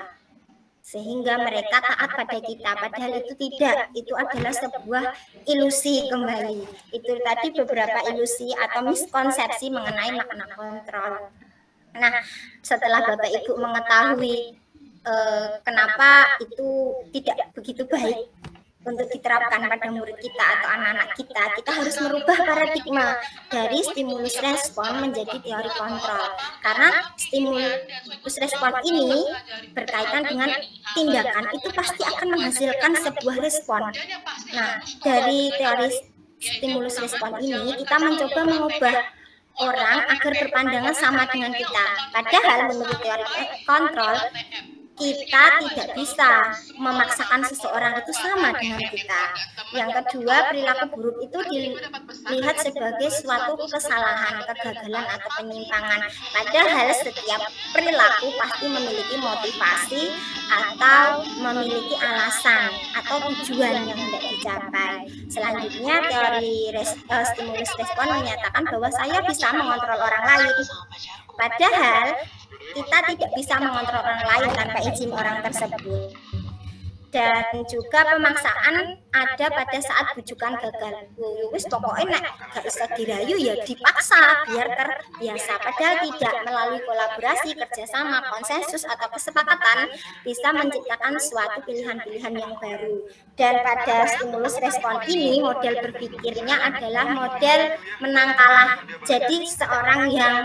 Sehingga mereka taat pada kita, padahal itu tidak. Itu adalah sebuah ilusi kembali. Itu tadi beberapa ilusi atau miskonsepsi mengenai makna kontrol. Nah, setelah Bapak Ibu mengetahui kenapa itu tidak begitu baik untuk diterapkan pada murid kita atau anak-anak kita, kita harus merubah paradigma dari stimulus respon menjadi teori kontrol. Karena stimulus respon ini berkaitan dengan tindakan, itu pasti akan menghasilkan sebuah respon. Nah, dari teori stimulus respon ini kita mencoba mengubah orang agar berpandangan sama dengan kita. Padahal menurut teori kontrol, kita tidak bisa memaksakan seseorang itu sama dengan kita. Yang kedua, perilaku buruk itu dilihat sebagai suatu kesalahan, kegagalan atau penyimpangan. Padahal setiap perilaku pasti memiliki motivasi atau memiliki alasan atau tujuan yang hendak dicapai. Selanjutnya, teori stimulus respon menyatakan bahwa saya bisa mengontrol orang lain. Padahal kita tidak bisa mengontrol orang lain tanpa izin orang tersebut. Dan juga pemaksaan ada pada saat bujukan gagal. Wis pokoknya gak bisa dirayu ya dipaksa biar terbiasa. Padahal tidak, melalui kolaborasi, kerjasama, konsensus atau kesepakatan bisa menciptakan suatu pilihan-pilihan yang baru. Dan pada stimulus respon ini model berpikirnya adalah model menang kalah. Jadi seorang yang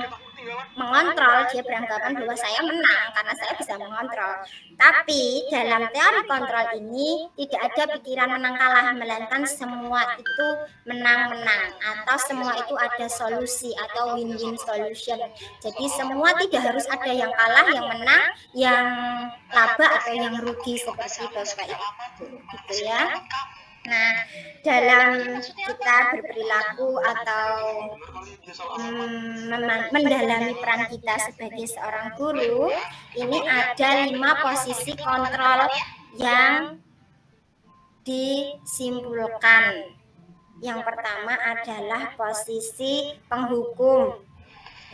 mengontrol, dia beranggapan bahwa saya menang karena saya bisa mengontrol. Tapi dalam teori kontrol ini tidak ada pikiran menang kalah, melainkan semua itu menang-menang atau semua itu ada solusi atau win-win solution. Jadi semua tidak harus ada yang kalah, yang menang, yang laba atau yang rugi seperti Bapak Ibu, gitu ya. Nah, dalam kita berperilaku atau mendalami peran kita sebagai seorang guru, ini ada 5 posisi kontrol yang disimpulkan. Yang pertama adalah posisi penghukum.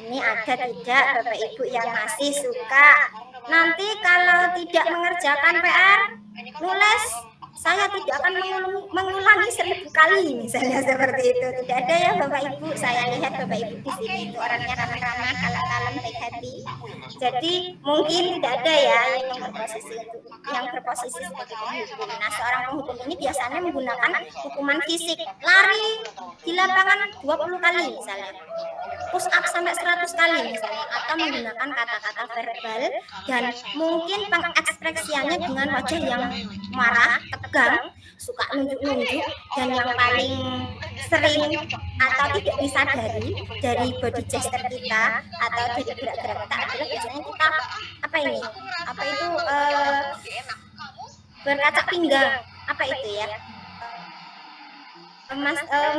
Ini ada tidak Bapak Ibu yang masih suka nanti kalau tidak mengerjakan PR, nulis saya tidak akan mengulangi 1000 kali, misalnya seperti itu. Tidak ada ya Bapak Ibu. Saya lihat Bapak Ibu di sini itu orangnya ramah-ramah, kalem-kalem, baik hati. Jadi mungkin tidak ada ya yang berposisi sebagai penghukum. Nah, seorang penghukum ini biasanya menggunakan hukuman fisik, lari di lapangan 20 kali misalnya, push up sampai 100 kali misalnya, atau menggunakan kata-kata verbal dan mungkin pengekspresiannya dengan wajah yang marah, tegang, suka nunjuk-nunjuk, dan yang paling sering atau tidak disadari dari body gesture kita atau dari gerak-gerak kita adalah biasanya kita berkacak pinggang,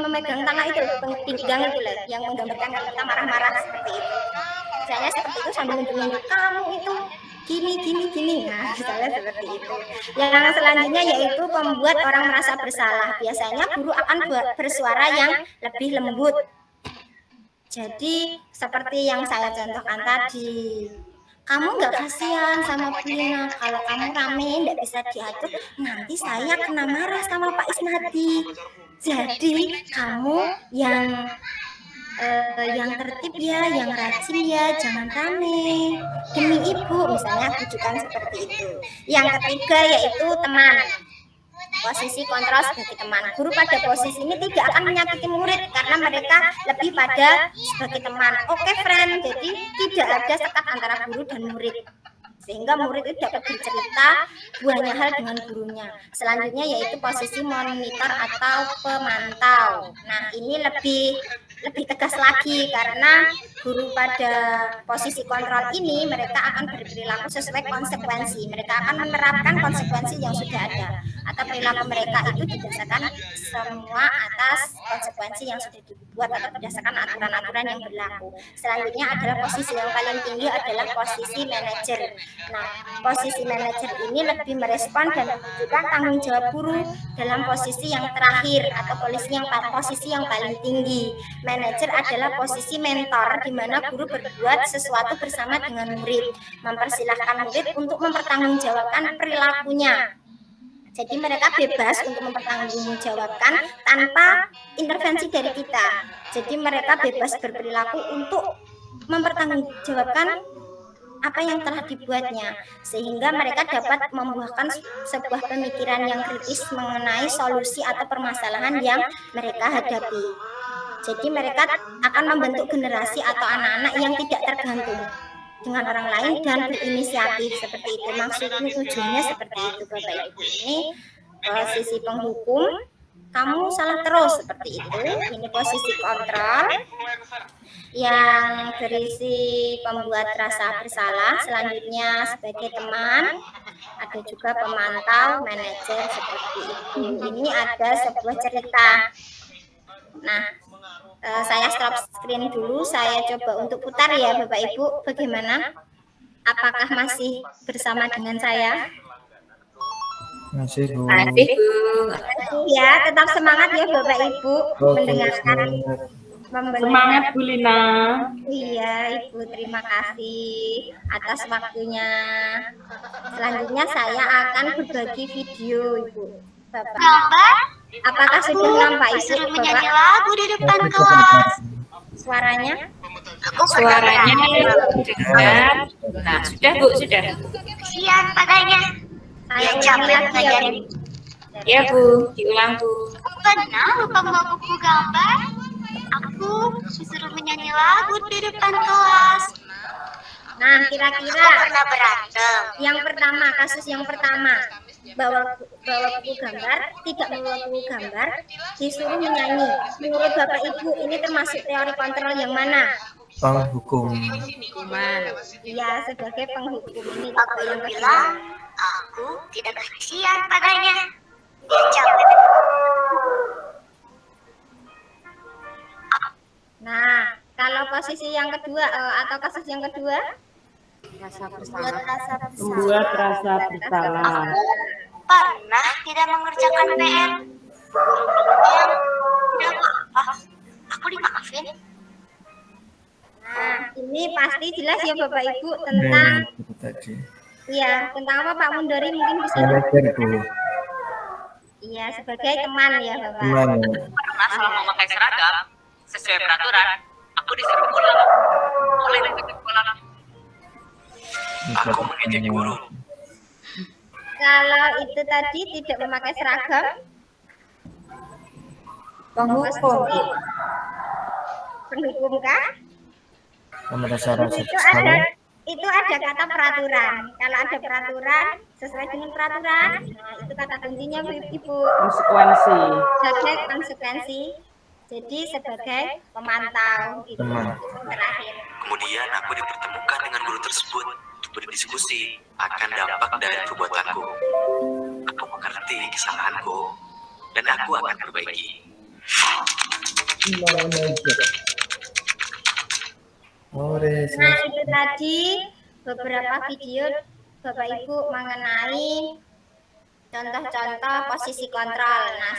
memegang tangan itu, pinggang itu lah, yang menggambarkan kalau kita marah-marah seperti itu. Misalnya seperti itu sambil nunjuk-nunjuk, kamu itu gini. Nah, misalnya seperti itu. Yang selanjutnya yaitu membuat orang merasa bersalah. Biasanya guru akan bersuara yang lebih lembut. Jadi seperti yang saya contohkan tadi, kamu nggak kasihan sama Bu Lina, kalau kamu rame nggak bisa diatur, nanti saya kena marah sama Pak Isnadi. Jadi kamu yang tertib ya, yang rajin ya, jangan rame demi ibu, misalnya bujukan seperti itu. Yang ketiga yaitu teman. Posisi kontrol sebagai teman. Guru pada posisi ini tidak akan menyakiti murid karena mereka lebih pada sebagai teman. Oke, friend. Jadi tidak ada sekat antara guru dan murid, sehingga murid itu dapat bercerita banyak hal dengan gurunya. Selanjutnya yaitu posisi monitor atau pemantau. Nah, ini lebih tegas lagi karena guru pada posisi kontrol ini mereka akan berperilaku sesuai konsekuensi. Mereka akan menerapkan konsekuensi yang sudah ada. atau perilaku mereka itu didasarkan semua atas konsekuensi yang sudah dibuat atau berdasarkan aturan-aturan yang berlaku. Selanjutnya adalah posisi yang paling tinggi adalah posisi manajer. Nah, posisi manajer ini lebih merespon dan menunjukkan tanggung jawab guru dalam posisi yang terakhir atau posisi yang paling tinggi. Manajer adalah posisi mentor di mana guru berbuat sesuatu bersama dengan murid, mempersilahkan murid untuk mempertanggungjawabkan perilakunya. Jadi mereka bebas untuk mempertanggungjawabkan tanpa intervensi dari kita. Jadi mereka bebas berperilaku untuk mempertanggungjawabkan apa yang telah dibuatnya, sehingga mereka dapat membuahkan sebuah pemikiran yang kritis mengenai solusi atau permasalahan yang mereka hadapi. Jadi mereka akan membentuk generasi atau anak-anak yang tidak tergantung dengan orang lain dan berinisiatif seperti itu. Maksudnya tujuannya seperti itu Bapak Ibu. Ini posisi penghukum, kamu salah terus seperti itu. Ini posisi kontrol yang berisi pembuat rasa bersalah. Selanjutnya sebagai teman, ada juga pemantau, manajer seperti itu. Ini ada sebuah cerita. Nah, saya stop screen dulu, saya coba untuk putar ya Bapak Ibu. Bagaimana? Apakah masih bersama dengan saya? Masih Bu. Masih Bu. Ya, tetap semangat ya Bapak Ibu mendengarkan. Semangat Bu Lina. Iya Ibu, terima kasih atas waktunya. Selanjutnya saya akan berbagi video Ibu. Bapak, apakah sudah nampak Ibu Bapak? Lagu di depan kelas. Suaranya? Suaranya dengar. Nah, sudah Bu, sudah. Kasihan padanya. Saya Dia ulangi capek lagi ya belajar. Bu. Ya Bu, diulang Bu. Aku pernah lupa membawa buku gambar. Aku disuruh menyanyi lagu di depan kelas. Nah, Aku kira-kira pernah berantem. yang pertama, kasus yang pertama, bawa buku gambar, tidak membawa buku gambar, disuruh menyanyi. Menurut Bapak Ibu, ini termasuk teori kontrol yang mana? Penghukum. Hukuman. Iya, sebagai penghukum ini Aku Bapak yang bilang, kedua. aku tidak kasihan padanya. Dia capek. Nah, kalau posisi yang kedua atau kasus yang kedua, Rasa buat bersalah. rasa bersalah. Membuat rasa bersalah. Pernah tidak mengerjakan PR. Guru bilang, tidak apa-apa. Aku dimaafin. Nah, ini pasti jelas ya Bapak Ibu tentang Itu tadi. iya, tentang apa Pak Mundori mungkin bisa Manajer Bu. iya sebagai teman ya Bapak. Teman. Karena selama memakai seragam sesuai peraturan, aku disuruh pulang oleh sekolah. Aku mengejek guru. Kalau itu tadi tidak memakai seragam, Penghukum. penghukum kah? Merasa rasa Itu ada kata peraturan. Kalau ada peraturan sesuai dengan peraturan, nah itu kata kuncinya Ibu. Konsekuensi. Sebagai konsekuensi. Jadi sebagai pemantau itu Teman. terakhir. Kemudian aku dipertemukan dengan guru tersebut untuk berdiskusi akan dampak dari perbuatanku. Aku mengerti kesalahanku dan aku akan perbaiki. Nah itu tadi beberapa video Bapak Ibu mengenai contoh-contoh posisi kontrol. Nah,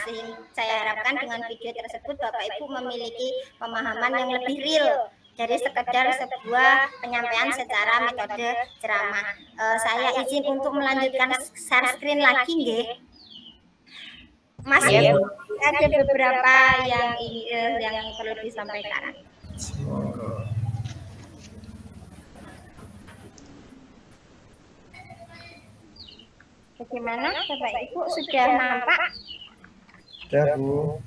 saya harapkan dengan video tersebut Bapak Ibu memiliki pemahaman yang lebih real dari sekedar sebuah penyampaian secara metode ceramah. Saya izin untuk melanjutkan share screen lagi, nggih. Masih ada beberapa yang perlu disampaikan. Bagaimana Bapak Ibu sudah nampak? Sudah Bu.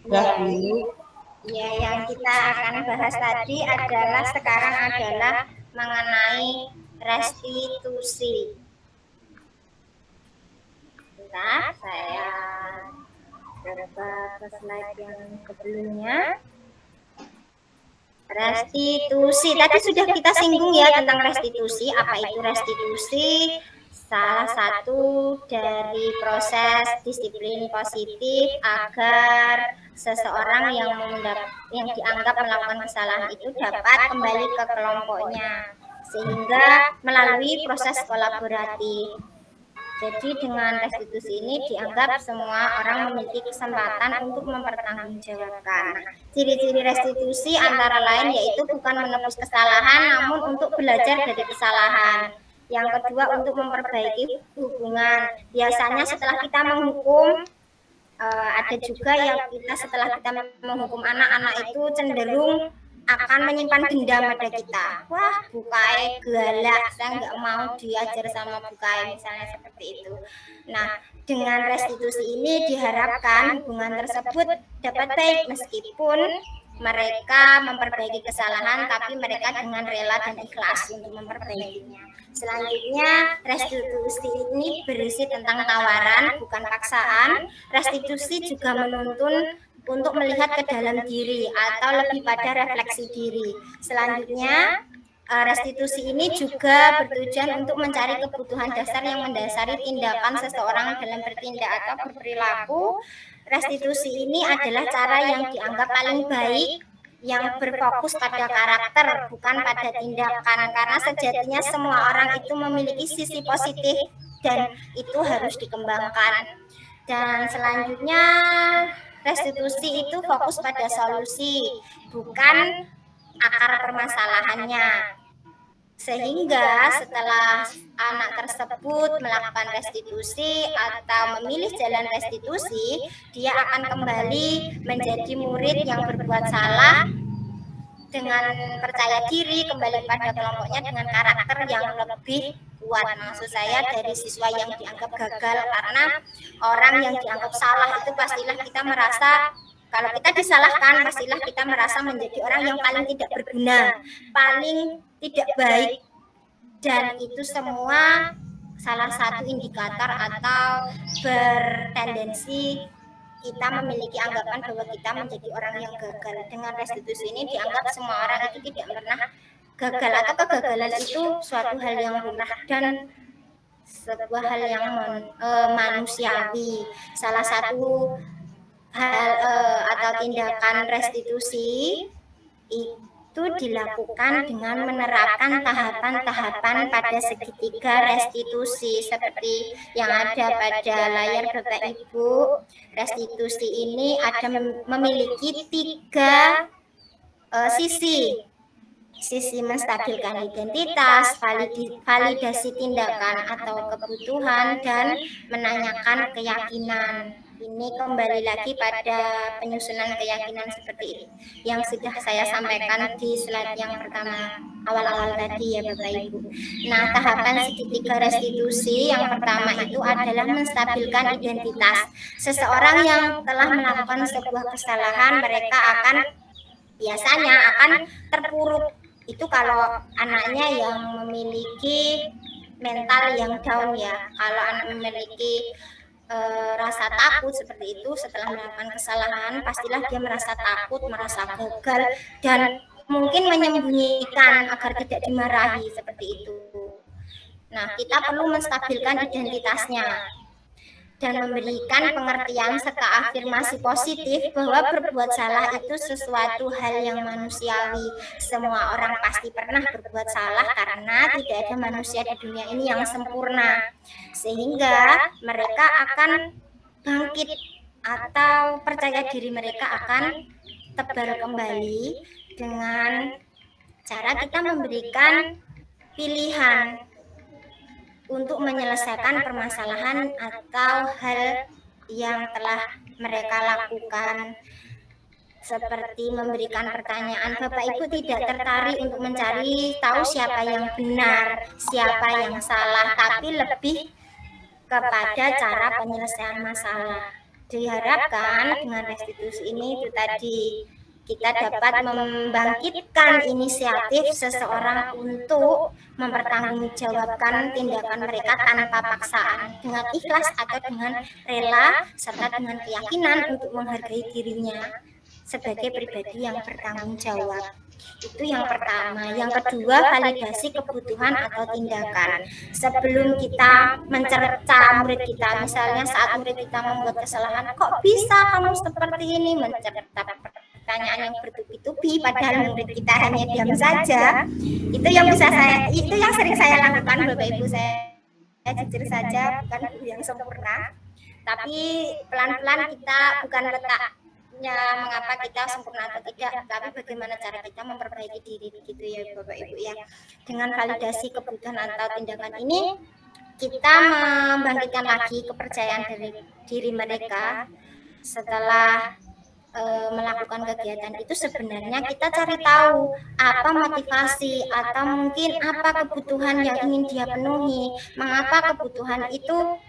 Sudah Bu. Ya, yang kita akan bahas tadi sekarang adalah mengenai restitusi. Bentar, saya coba ke slide yang sebelumnya. Restitusi, tadi sudah kita singgung ya tentang restitusi. Apa itu restitusi? salah satu dari proses disiplin positif agar seseorang yang dianggap melakukan kesalahan itu dapat kembali ke kelompoknya, sehingga melalui proses kolaboratif. Jadi dengan restitusi ini dianggap semua orang memiliki kesempatan untuk mempertanggungjawabkan. Ciri-ciri restitusi antara lain yaitu bukan menebus kesalahan, namun untuk belajar dari kesalahan. Yang kedua, untuk memperbaiki hubungan. Biasanya setelah kita menghukum, ada juga yang setelah kita menghukum anak-anak itu cenderung akan menyimpan dendam pada kita. Wah, Bukai galak, saya nggak mau diajar sama Bukai, misalnya seperti itu. Nah, dengan restitusi ini diharapkan hubungan tersebut dapat baik meskipun mereka memperbaiki kesalahan, tapi mereka dengan rela dan ikhlas untuk memperbaikinya. Selanjutnya, restitusi ini berisi tentang tawaran, bukan paksaan. Restitusi juga menuntun untuk melihat ke dalam diri atau lebih pada refleksi diri. Selanjutnya, restitusi ini juga bertujuan untuk mencari kebutuhan dasar yang mendasari tindakan seseorang dalam bertindak atau berperilaku. Restitusi ini adalah cara yang dianggap paling baik yang berfokus pada karakter, bukan pada tindakan, karena sejatinya semua orang itu memiliki sisi positif dan itu harus dikembangkan. Dan selanjutnya, restitusi itu fokus pada solusi, bukan akar permasalahannya. Sehingga setelah anak tersebut melakukan restitusi atau memilih jalan restitusi, dia akan kembali menjadi murid yang berbuat salah dengan percaya diri, kembali pada kelompoknya dengan karakter yang lebih kuat. Maksud saya dari siswa yang dianggap gagal, karena orang yang dianggap salah itu pastilah kita merasa, kalau kita disalahkan pastilah kita merasa menjadi orang yang paling tidak berguna, paling tidak baik, dan itu semua salah satu indikator atau bertendensi kita memiliki anggapan bahwa kita menjadi orang yang gagal. Dengan restitusi ini dianggap semua orang itu tidak pernah gagal, atau kegagalan itu suatu hal yang lumrah dan sebuah hal yang manusiawi. Salah satu hal atau tindakan restitusi itu dilakukan dengan menerapkan tahapan-tahapan pada segitiga restitusi seperti yang ada pada layar Bapak Ibu. Restitusi ini ada memiliki 3 sisi menstabilkan identitas, validasi tindakan atau kebutuhan, dan menanyakan keyakinan. Ini kembali lagi pada penyusunan keyakinan seperti yang sudah saya sampaikan di slide yang pertama awal-awal tadi ya Bapak Ibu. Nah, tahapan segitiga restitusi yang pertama itu adalah menstabilkan identitas. Seseorang yang telah melakukan sebuah kesalahan, mereka biasanya akan terpuruk. Itu kalau anaknya yang memiliki mental yang down ya. Kalau anak memiliki rasa takut seperti itu setelah melakukan kesalahan, pastilah dia merasa takut, merasa gagal, dan mungkin menyembunyikan agar tidak dimarahi seperti itu. Nah, kita perlu menstabilkan identitasnya dan memberikan pengertian serta afirmasi positif bahwa berbuat salah itu sesuatu hal yang manusiawi. Semua orang pasti pernah berbuat salah karena tidak ada manusia di dunia ini yang sempurna. Sehingga mereka akan bangkit atau percaya diri mereka akan tebal kembali dengan cara kita memberikan pilihan untuk menyelesaikan permasalahan atau hal yang telah mereka lakukan, seperti memberikan pertanyaan. Bapak Ibu tidak tertarik untuk mencari tahu siapa yang benar, siapa yang salah, tapi lebih kepada cara penyelesaian masalah. Diharapkan dengan restitusi ini itu tadi kita dapat membangkitkan inisiatif seseorang untuk mempertanggungjawabkan tindakan mereka tanpa paksaan, dengan ikhlas atau dengan rela, serta dengan keyakinan untuk menghargai dirinya sebagai pribadi yang bertanggung jawab. Itu yang pertama. Yang kedua, validasi kebutuhan atau tindakan. Sebelum kita mencerca murid kita, misalnya saat murid kita membuat kesalahan, kok bisa kamu seperti ini, mencerca pertanyaan yang bertubi-tubi padahal murid kita hanya diam saja. Itu yang sering saya lakukan, Bapak Ibu. Saya jujur saja bukan guru yang sempurna, tapi pelan-pelan kita bukan letaknya mengapa kita sempurna atau tidak, tapi bagaimana cara kita memperbaiki diri, begitu ya Bapak Ibu ya. Dengan validasi kebutuhan atau tindakan ini, kita membangkitkan lagi kepercayaan dari diri mereka. Setelah melakukan kegiatan itu, sebenarnya kita cari tahu apa motivasi atau mungkin apa kebutuhan yang ingin dia penuhi, mengapa kebutuhan itu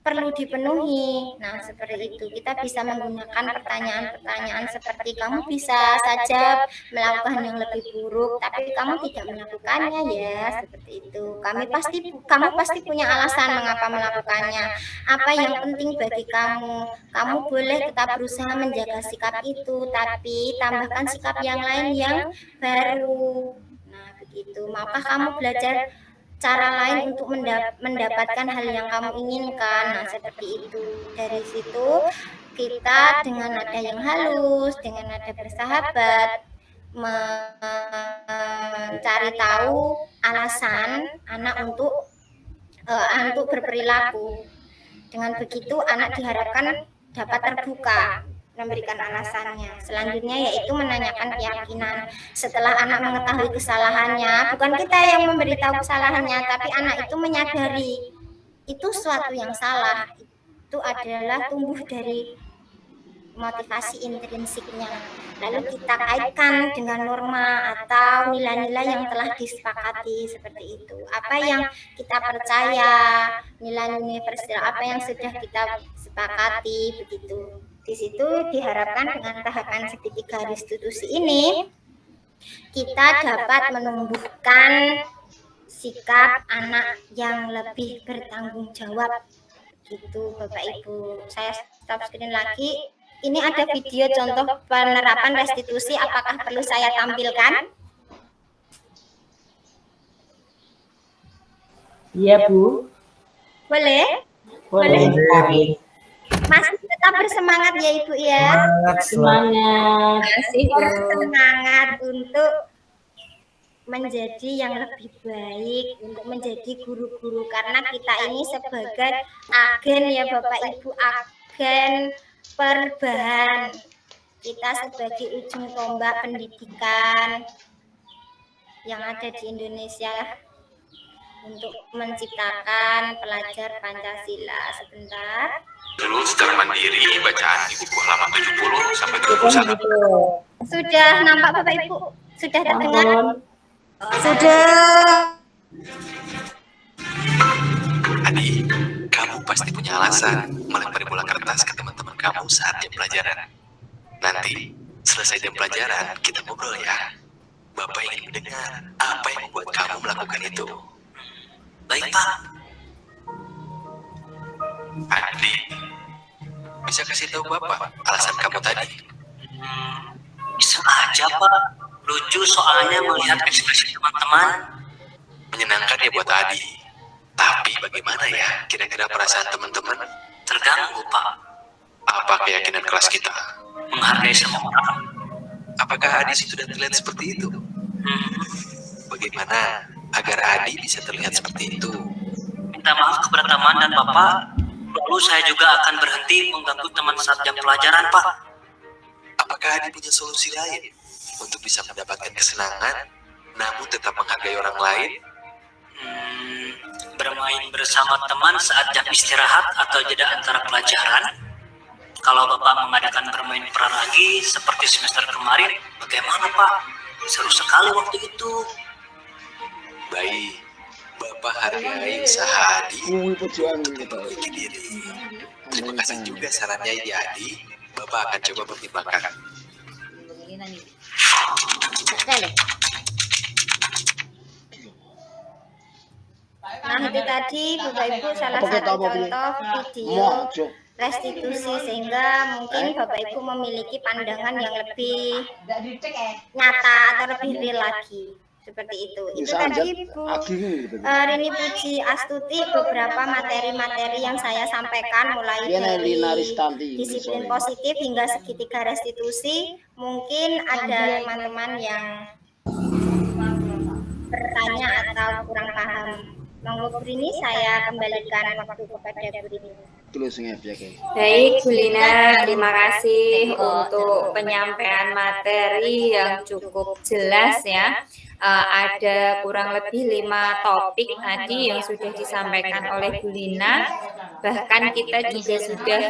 perlu dipenuhi. Nah, seperti itu kita bisa menggunakan pertanyaan-pertanyaan seperti, kamu bisa saja melakukan yang lebih buruk tapi kamu tidak melakukannya ya, seperti itu. Kamu pasti punya alasan mengapa melakukannya. Apa yang penting bagi kamu? Kamu boleh tetap berusaha menjaga sikap itu, tapi tambahkan sikap yang lain yang baru. Nah, begitu. Maukah kamu belajar cara lain untuk mendapatkan hal yang kamu inginkan? Nah, seperti itu. Dari situ kita dengan nada yang halus, dengan nada bersahabat, mencari tahu alasan anak untuk berperilaku. Dengan begitu anak diharapkan dapat terbuka memberikan alasannya. Selanjutnya yaitu menanyakan keyakinan. Setelah anak mengetahui kesalahannya, bukan kita yang memberitahu kesalahannya, tapi anak itu menyadari itu suatu yang salah. Itu adalah tumbuh dari motivasi intrinsiknya. Lalu kita kaitkan dengan norma atau nilai-nilai yang telah disepakati, seperti itu. Apa yang kita percaya, nilai universal apa yang sudah kita sepakati, begitu. Di situ diharapkan dengan tahapan segitiga restitusi ini kita dapat menumbuhkan sikap anak yang lebih bertanggung jawab, gitu Bapak Ibu. Saya stop screen lagi. Ini ada video contoh penerapan restitusi, apakah perlu saya tampilkan? Iya Bu. Boleh? Boleh. Masih tetap bersemangat ya Ibu ya. Semangat. Semangat untuk menjadi yang lebih baik, untuk menjadi guru-guru, karena kita ini sebagai agen ya Bapak Ibu, agen perubahan. Kita sebagai ujung tombak pendidikan yang ada di Indonesia untuk menciptakan pelajar Pancasila. Sebentar. Dulu secara mandiri bacaan di buku halaman 70 sampai 71. Sudah nampak Bapak Ibu? Sudah terdengar? Sudah. Adi, kamu pasti punya alasan melempari bola kertas ke teman-teman kamu saat jam pelajaran. Nanti selesai jam pelajaran kita ngobrol ya. Bapak ingin mendengar apa yang membuat kamu melakukan itu. Baik Pak. Adi, bisa kasih tahu Bapak alasan kamu tadi? Bisa aja Pak, lucu soalnya melihat ekspresi teman-teman. Menyenangkan ya buat Adi. Tapi bagaimana ya kira-kira perasaan teman-teman? Terganggu Pak, Apa keyakinan kelas kita? menghargai semua orang. Apakah Adi sudah terlihat seperti itu? Bagaimana agar Adi bisa terlihat seperti itu? Minta maaf kepada teman dan Bapak, lalu saya juga akan berhenti mengganggu teman saat jam pelajaran Pak. Apakah Adi punya solusi lain untuk bisa mendapatkan kesenangan, namun tetap menghargai orang lain? Bermain bersama teman saat jam istirahat atau jeda antara pelajaran. Kalau Bapak mengadakan bermain prarangi seperti semester kemarin, bagaimana Pak? Seru sekali waktu itu. Baik, Bapak hargai usaha Adi untuk memperbaiki diri. Terima kasih juga sarannya ya Adi. Bapak akan coba pertimbangkan. Nah, Nah, itu tadi Bapak Ibu salah satu contoh video restitusi, sehingga mungkin Bapak Ibu memiliki pandangan yang lebih nyata atau lebih real lagi. Seperti itu. Itu tadi Bu Rini Puji Astuti beberapa materi-materi yang saya sampaikan, mulai dari disiplin positif hingga segitiga restitusi. Mungkin ada teman-teman yang bertanya atau kurang paham. Monggo Bu Rini, saya kembalikan waktu kepada Bu Rini. Baik, Bu Lina, terima kasih untuk penyampaian materi yang cukup jelas ya. Ada kurang lebih 5 topik tadi yang sudah disampaikan oleh Bu Lina. Bahkan kita juga sudah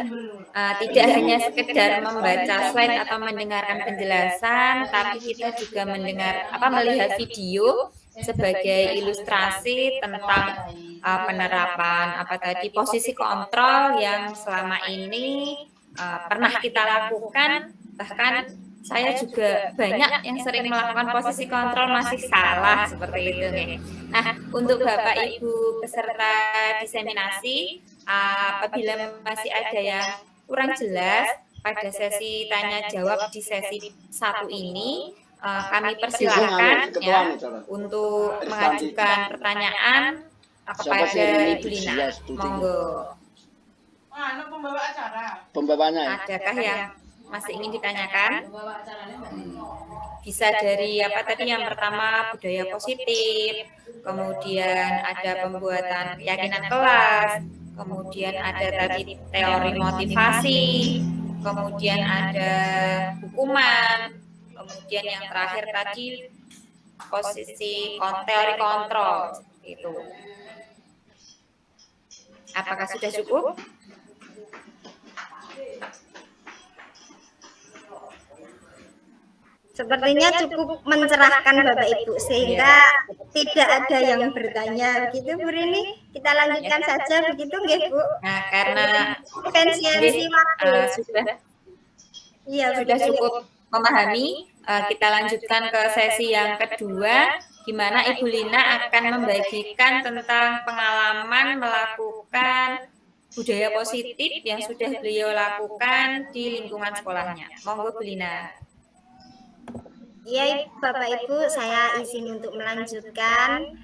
tidak hanya sekedar membaca slide atau mendengarkan penjelasan, tapi kita juga melihat video sebagai ilustrasi tentang penerapan posisi kontrol yang selama ini pernah kita lakukan. Bahkan saya juga banyak yang sering melakukan posisi kontrol masih salah seperti itu nih. Nah, untuk Bapak Ibu peserta diseminasi, apabila masih ada yang kurang jelas pada sesi tanya jawab di sesi 1 ini, kami persilahkan ya untuk mengajukan pertanyaan kepada Ibu Lina. Monggo. Pembawanya. Adakah yang masih ingin ditanyakan? Bisa dari yang pertama budaya positif, kemudian ada pembuatan keyakinan kelas, kemudian ada tadi teori motivasi, kemudian ada hukuman, kemudian yang terakhir tadi posisi teori kontrol itu. Apakah sudah cukup? Sepertinya cukup mencerahkan Bapak Ibu, sehingga tidak ada yang bertanya. Begitu Bu Rini, kita lanjutkan saja begitu nggih Bu? Nah, karena efisiensi waktu sudah cukup memahami, kita lanjutkan ke sesi yang kedua, di mana Ibu Lina akan membagikan tentang pengalaman melakukan budaya positif yang sudah beliau lakukan di lingkungan sekolahnya. Monggo Bu Lina. Iya, Bapak Ibu, saya izin untuk melanjutkan.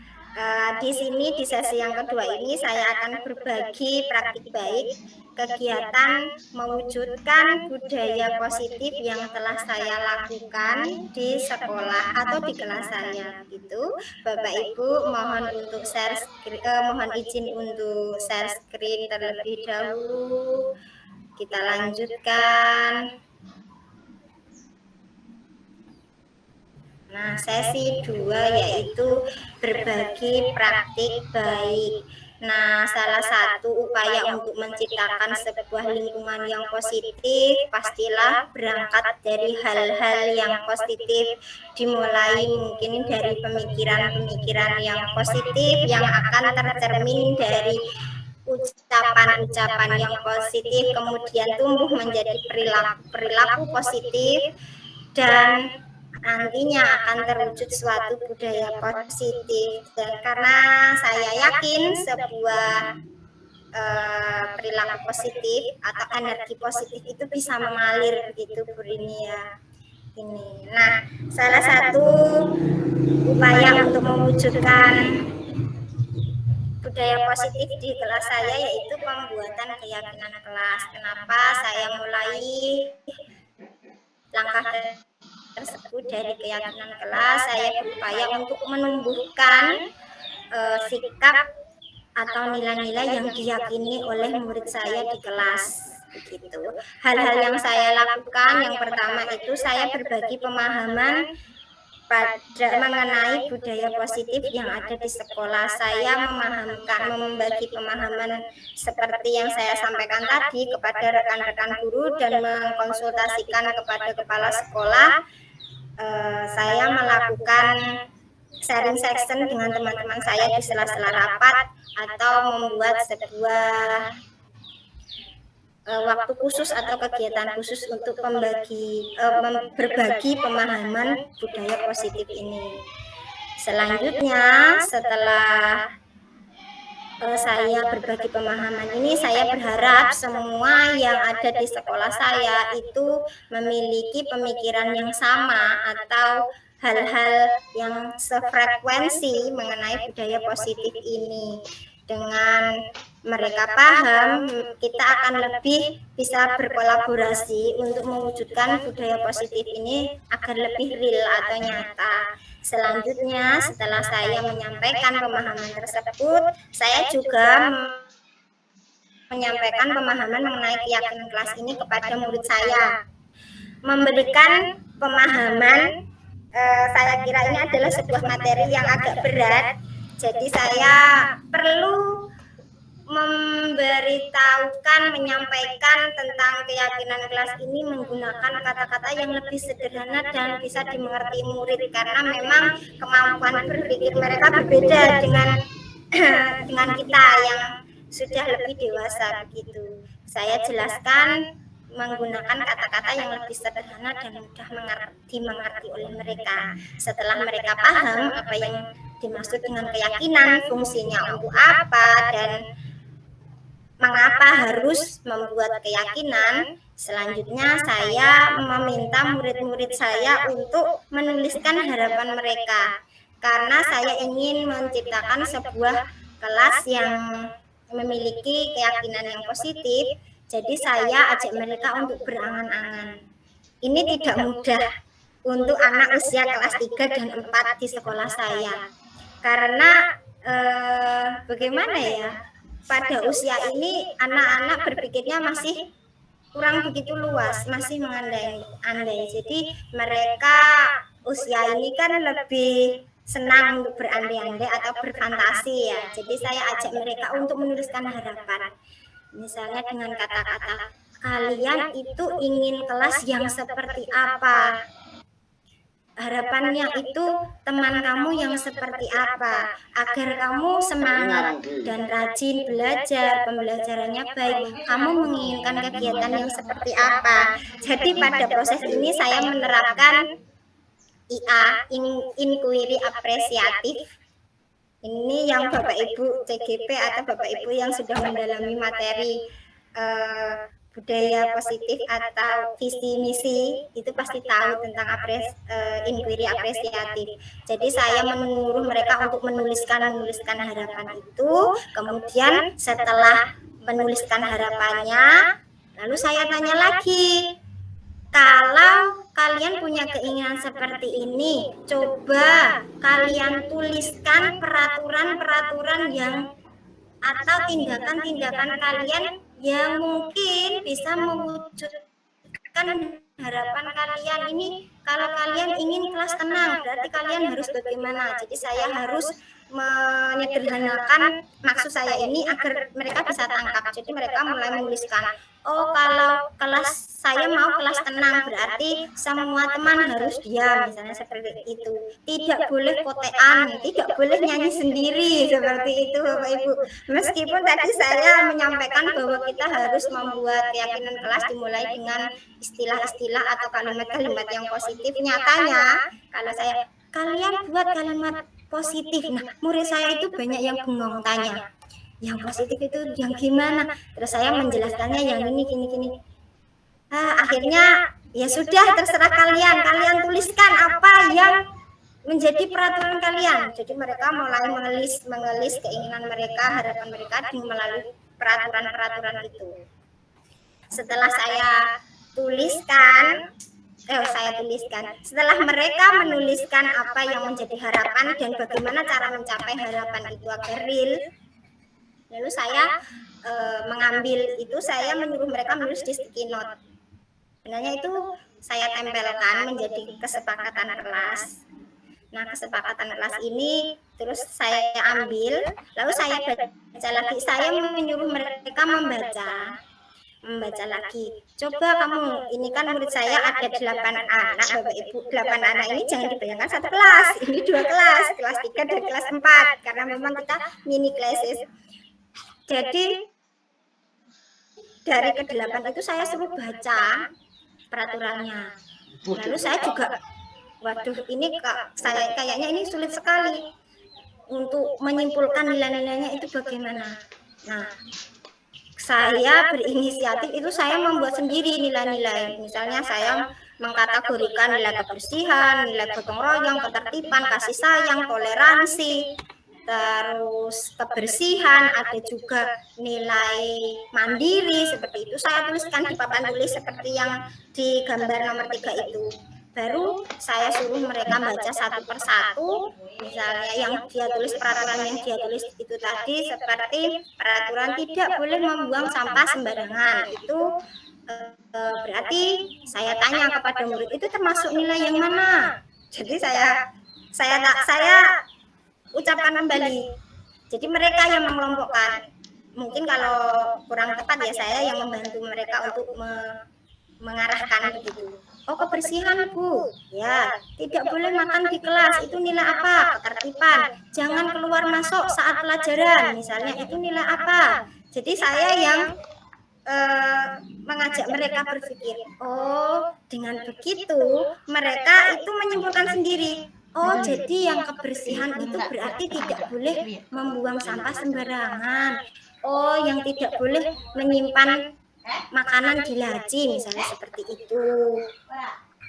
Di sini di sesi yang kedua ini saya akan berbagi praktik baik kegiatan mewujudkan budaya positif yang telah saya lakukan di sekolah atau di kelas saya. Gitu, Bapak Ibu, mohon izin untuk share screen terlebih dahulu. Kita lanjutkan. Nah, sesi 2 yaitu berbagi praktik baik. Nah, salah satu upaya untuk menciptakan sebuah lingkungan yang positif pastilah berangkat dari hal-hal yang positif, dimulai mungkin dari pemikiran-pemikiran yang positif yang akan tercermin dari ucapan-ucapan yang positif, kemudian tumbuh menjadi perilaku positif, dan nantinya akan terwujud suatu budaya positif. Dan karena saya yakin sebuah perilaku positif atau energi positif itu bisa mengalir begitu Bu Rini ya. Ini. Nah, salah satu upaya untuk mewujudkan budaya positif di kelas saya yaitu pembuatan keyakinan kelas. Kenapa saya mulai langkah tersebut dari keyakinan kelas? Saya berupaya untuk menumbuhkan sikap atau nilai-nilai yang diyakini oleh murid saya di kelas. Begitu. Hal-hal yang saya lakukan, yang pertama itu saya berbagi pemahaman mengenai budaya positif yang ada di sekolah. Saya membagi pemahaman seperti yang saya sampaikan tadi kepada rekan-rekan guru dan mengkonsultasikan kepada kepala sekolah. Saya melakukan sharing session dengan teman-teman saya di sela-sela rapat atau membuat sebuah waktu khusus atau kegiatan khusus untuk berbagi pemahaman budaya positif ini. Selanjutnya, setelah saya berbagi pemahaman ini, saya berharap semua yang ada di sekolah saya itu memiliki pemikiran yang sama atau hal-hal yang sefrekuensi mengenai budaya positif ini. Dengan mereka paham, kita akan lebih bisa berkolaborasi untuk mewujudkan budaya positif ini agar lebih real atau nyata. Selanjutnya, setelah saya menyampaikan pemahaman tersebut, saya juga menyampaikan pemahaman mengenai keyakinan kelas ini kepada murid saya. Memberikan pemahaman, saya kira ini adalah sebuah materi yang agak berat, jadi saya perlu memberitahukan, menyampaikan tentang keyakinan kelas ini menggunakan kata-kata yang lebih sederhana dan bisa dimengerti murid, karena memang kemampuan berpikir mereka berbeda dengan kita yang sudah lebih dewasa begitu. Saya jelaskan menggunakan kata-kata yang lebih sederhana dan mudah dimengerti oleh mereka. Setelah mereka paham apa yang dimaksud dengan keyakinan, fungsinya untuk apa, dan mengapa harus membuat keyakinan, selanjutnya saya meminta murid-murid saya untuk menuliskan harapan mereka, karena saya ingin menciptakan sebuah kelas yang memiliki keyakinan yang positif. Jadi saya ajak mereka untuk berangan-angan. Ini tidak mudah untuk anak usia kelas 3 dan 4 di sekolah saya, karena bagaimana ya, pada usia ini anak-anak berpikirnya masih kurang begitu luas, masih mengandai-andai. Jadi mereka usia ini kan lebih senang untuk berandai-andai atau berfantasi ya. Jadi saya ajak mereka untuk menuliskan harapan. Misalnya dengan kata-kata, kalian itu ingin kelas yang seperti apa? Harapannya itu teman kamu yang seperti apa, agar kamu semangat dan rajin belajar, pembelajarannya baik, kamu menginginkan kegiatan yang seperti apa. Jadi pada proses ini saya menerapkan IA, inquiry apresiatif. Ini yang Bapak Ibu CGP atau Bapak Ibu yang sudah mendalami materi budaya positif atau visi misi itu pasti tahu tentang inquiry apresiatif. Jadi saya menyuruh mereka untuk menuliskan harapan itu. Kemudian setelah menuliskan harapannya, lalu saya tanya lagi, kalau kalian punya keinginan seperti ini, coba kalian tuliskan peraturan-peraturan yang atau tindakan-tindakan kalian yang mungkin bisa mewujudkan harapan kalian ini. Kalau kalian ingin kelas tenang, berarti kalian harus bagaimana? Jadi saya harus menyederhanakan maksud saya ini agar mereka bisa tangkap. Jadi mereka mulai menuliskan, oh kalau kelas saya mau kelas tenang, berarti semua teman harus diam, misalnya seperti itu. Tidak boleh kotean, tidak boleh nyanyi sendiri, seperti itu Bapak Ibu. Meskipun tadi saya menyampaikan bahwa kita harus membuat keyakinan kelas dimulai dengan istilah-istilah atau kalimat-kalimat yang positif, nyatanya kalau saya, kalian buat kalimat positif. Nah, murid saya itu banyak yang bengong tanya, yang positif itu yang gimana? Terus saya menjelaskannya yang ini gini. Akhirnya ya sudah, terserah kalian tuliskan apa yang menjadi peraturan kalian. Jadi mereka mulai mengelis keinginan mereka, harapan mereka melalui peraturan-peraturan itu. Setelah saya tuliskan, setelah mereka menuliskan apa yang menjadi harapan dan bagaimana cara mencapai harapan itu agar real, lalu saya mengambil itu, saya menyuruh mereka menulis di sticky note. Sebenarnya itu saya tempelkan menjadi kesepakatan kelas. Nah, kesepakatan kelas ini terus saya ambil, lalu saya baca lagi. Saya menyuruh mereka membaca lagi. Coba kamu, ini kan murid saya ada 8 anak Bapak Ibu. 8 anak ini jangan dibayangkan satu kelas, ini 2 kelas 3 dan kelas 4, karena memang kita mini classes. Jadi dari ke-8 itu saya suruh baca peraturannya. Lalu saya juga, waduh ini kayaknya ini sulit sekali. untuk menyimpulkan nilai-nilainya itu bagaimana. Nah, saya berinisiatif itu saya membuat sendiri nilai-nilai. Misalnya saya mengkategorikan nilai kebersihan, nilai gotong royong, ketertiban, kasih sayang, toleransi, terus kebersihan, ada juga nilai mandiri, seperti itu saya tuliskan di papan tulis seperti yang di gambar nomor 3 itu. Baru saya suruh mereka baca satu persatu, misalnya yang dia tulis, peraturan yang dia tulis itu tadi seperti peraturan tidak boleh membuang sampah sembarangan. Itu berarti saya tanya kepada murid itu termasuk nilai yang mana. Jadi saya ucapkan kembali. Jadi mereka yang mengelompokkan. Mungkin kalau kurang tepat ya saya yang membantu mereka untuk mengarahkan begitu. Oh, kebersihan Bu, ya tidak boleh makan di kelas, itu nilai apa? Ketertiban, jangan keluar masuk saat pelajaran, misalnya itu nilai apa? Jadi saya yang mengajak mereka berpikir, oh dengan begitu mereka itu menyimpulkan sendiri. Oh, jadi yang kebersihan itu berarti tidak boleh membuang sampah sembarangan. Oh, yang tidak boleh menyimpan makanan di laci, misalnya seperti itu.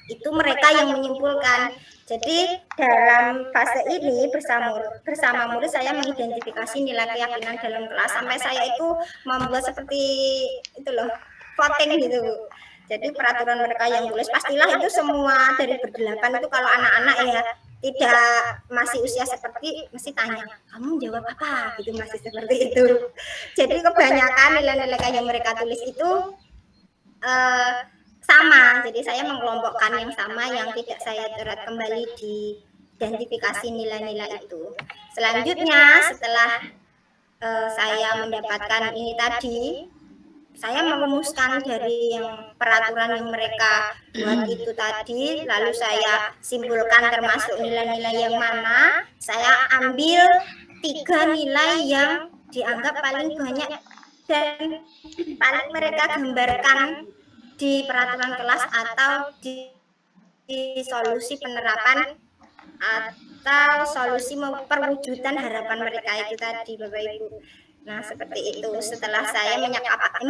Itu mereka yang menyimpulkan. Jadi dalam fase ini bersama murid saya mengidentifikasi nilai keyakinan dalam kelas sampai saya itu membuat seperti itu loh, voting gitu. Jadi peraturan mereka yang tulis pastilah itu semua dari berdelapan itu kalau anak-anak ya tidak masih usia seperti mesti tanya kamu jawab apa gitu, masih seperti itu. Jadi kebanyakan nilai-nilai yang mereka tulis itu sama. Jadi saya mengelompokkan yang sama yang tidak saya coret kembali di identifikasi nilai-nilai itu. Selanjutnya setelah saya mendapatkan ini tadi, saya merumuskan dari yang peraturan yang mereka buat itu tadi, lalu saya simpulkan termasuk nilai-nilai yang mana. Saya ambil 3 nilai yang dianggap paling banyak dan paling mereka gambarkan di peraturan kelas atau di solusi penerapan atau solusi perwujudan harapan mereka itu tadi, Bapak Ibu. Nah, seperti itu. Setelah saya menyepakati,